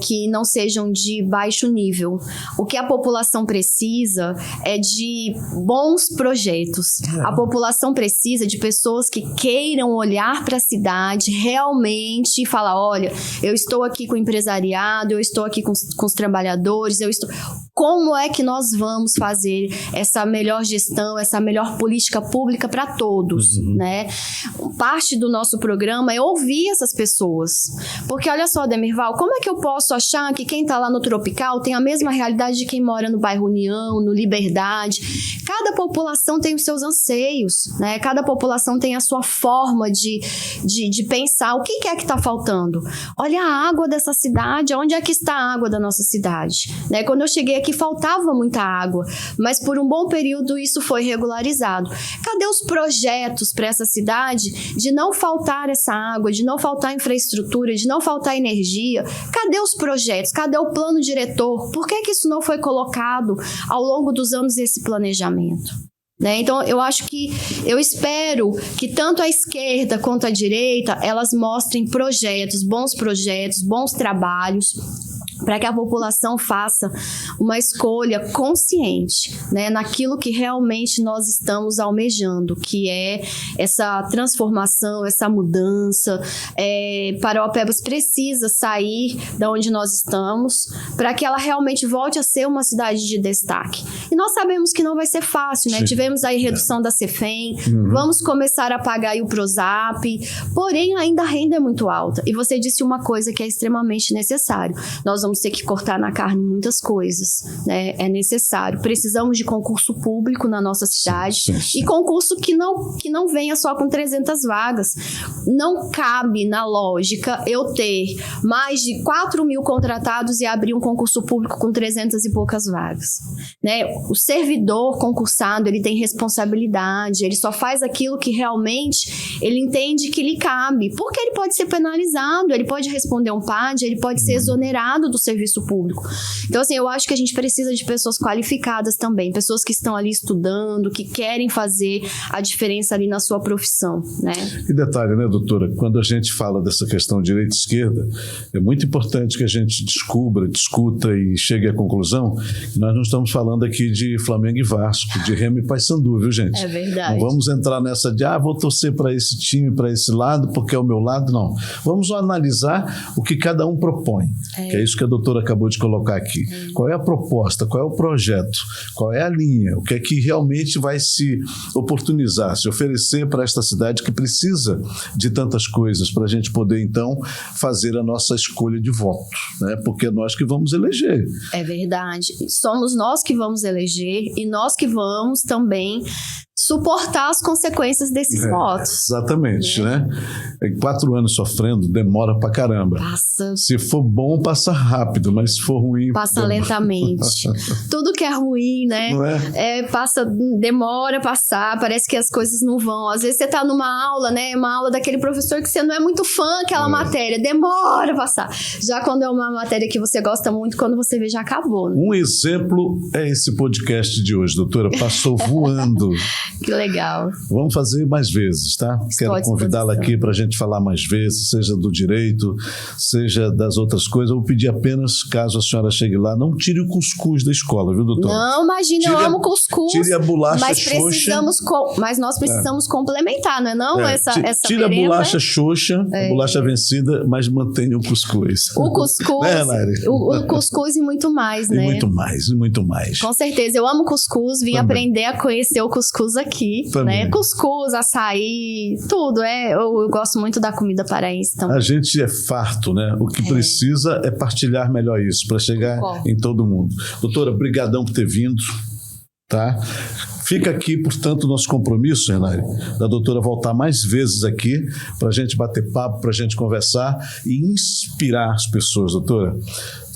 que não sejam de baixo nível. O que a população precisa é de bons projetos. A população precisa de pessoas que queiram olhar para a cidade realmente e falar, olha, eu estou aqui com o empresariado, eu estou aqui com os trabalhadores, como é que nós vamos fazer essa melhor gestão, essa melhor política pública para todos, né? Parte do nosso programa é ouvir essas pessoas. Porque olha só, Demirval, como é que eu posso achar que quem está lá no Tropical tem a mesma realidade de quem mora no bairro União, no Liberdade? Cada população tem os seus anseios, né? Cada população tem a sua forma de pensar o que é que está faltando. Olha a água dessa cidade, onde é que está a água da nossa cidade? Né? Quando eu cheguei aqui faltava muita água, mas por um bom período isso foi regularizado. Cadê os projetos para essa cidade de não faltar essa água, de não faltar infraestrutura, de não faltar energia? Cadê os projetos? Cadê o plano diretor? Por que isso não foi colocado ao longo dos anos esse planejamento? Né? Então, eu espero que tanto a esquerda quanto a direita, elas mostrem projetos, bons trabalhos, para que a população faça uma escolha consciente, né, naquilo que realmente nós estamos almejando, que é essa transformação, essa mudança. Parauapebas precisa sair da onde nós estamos para que ela realmente volte a ser uma cidade de destaque. E nós sabemos que não vai ser fácil, né? Tivemos aí redução da CEFEM, vamos começar a pagar aí o Prozap, porém ainda a renda é muito alta. E você disse uma coisa que é extremamente necessário. Nós vamos vamos ter que cortar na carne muitas coisas, né? É necessário. Precisamos de concurso público na nossa cidade. Sim. E concurso que não venha só com 300 vagas. Não cabe na lógica eu ter mais de 4 mil contratados e abrir um concurso público com 300 e poucas vagas, né? O servidor concursado, ele tem responsabilidade, ele só faz aquilo que realmente ele entende que lhe cabe, porque ele pode ser penalizado, ele pode responder um PAD, ele pode ser exonerado do serviço público. Então, assim, eu acho que a gente precisa de pessoas qualificadas também, pessoas que estão ali estudando, que querem fazer a diferença ali na sua profissão, né? E detalhe, né, doutora, quando a gente fala dessa questão direita e esquerda, é muito importante que a gente descubra, discuta e chegue à conclusão que nós não estamos falando aqui de Flamengo e Vasco, de Remo e Paysandu, viu, gente? É verdade. Não vamos entrar nessa de, vou torcer para esse time, para esse lado, porque é o meu lado, não. Vamos analisar o que cada um propõe, que é isso que a doutora acabou de colocar aqui. Qual é a proposta, qual é o projeto, qual é a linha, o que é que realmente vai se oportunizar, se oferecer para esta cidade que precisa de tantas coisas para a gente poder, então, fazer a nossa escolha de voto, né? Porque é nós que vamos eleger. É verdade. Somos nós que vamos eleger e nós que vamos também suportar as consequências desses votos. Exatamente, né? 4 anos sofrendo, demora pra caramba. Passa. Se for bom, passa rápido, mas se for ruim... Passa lentamente. Tudo que é ruim, né? Não é? Demora a passar, parece que as coisas não vão. Às vezes você tá numa aula, né? Uma aula daquele professor que você não é muito fã daquela matéria, demora a passar. Já quando é uma matéria que você gosta muito, quando você vê, já acabou, né? Um exemplo é esse podcast de hoje, doutora. Passou voando. Que legal. Vamos fazer mais vezes, tá? Quero convidá-la aqui para a gente falar mais vezes, seja do direito, seja das outras coisas. Eu vou pedir apenas, caso a senhora chegue lá, não tire o cuscuz da escola, viu, doutor? Não, imagina, eu amo cuscuz. Tire a bolacha mas nós precisamos complementar, não é não? Essa tire merenda. A bolacha xoxa, a bolacha vencida, mas mantenha o cuscuz. O cuscuz, o cuscuz e muito mais, né? E muito mais, e muito mais. Com certeza, eu amo cuscuz, vim aprender a conhecer o cuscuz aqui, né? Cuscuz, açaí, tudo, eu gosto muito da comida paraense também. A gente é farto, né? O que precisa é partilhar melhor isso, para chegar em todo mundo. Doutora, brigadão por ter vindo, tá? Fica aqui, portanto, o nosso compromisso, Renari, da doutora voltar mais vezes aqui para a gente bater papo, para a gente conversar e inspirar as pessoas, doutora.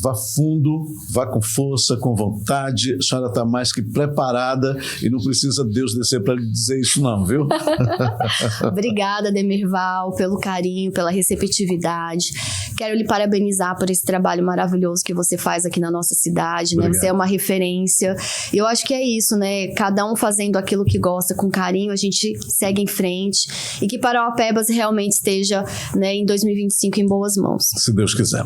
Vá fundo, vá com força, com vontade. A senhora está mais que preparada e não precisa Deus descer para lhe dizer isso não, viu? Obrigada, Demirval, pelo carinho, pela receptividade. Quero lhe parabenizar por esse trabalho maravilhoso que você faz aqui na nossa cidade, né? Você é uma referência. Eu acho que é isso, né? Cada um fazendo aquilo que gosta com carinho, a gente segue em frente e que Parauapebas realmente esteja, né, em 2025 em boas mãos. Se Deus quiser.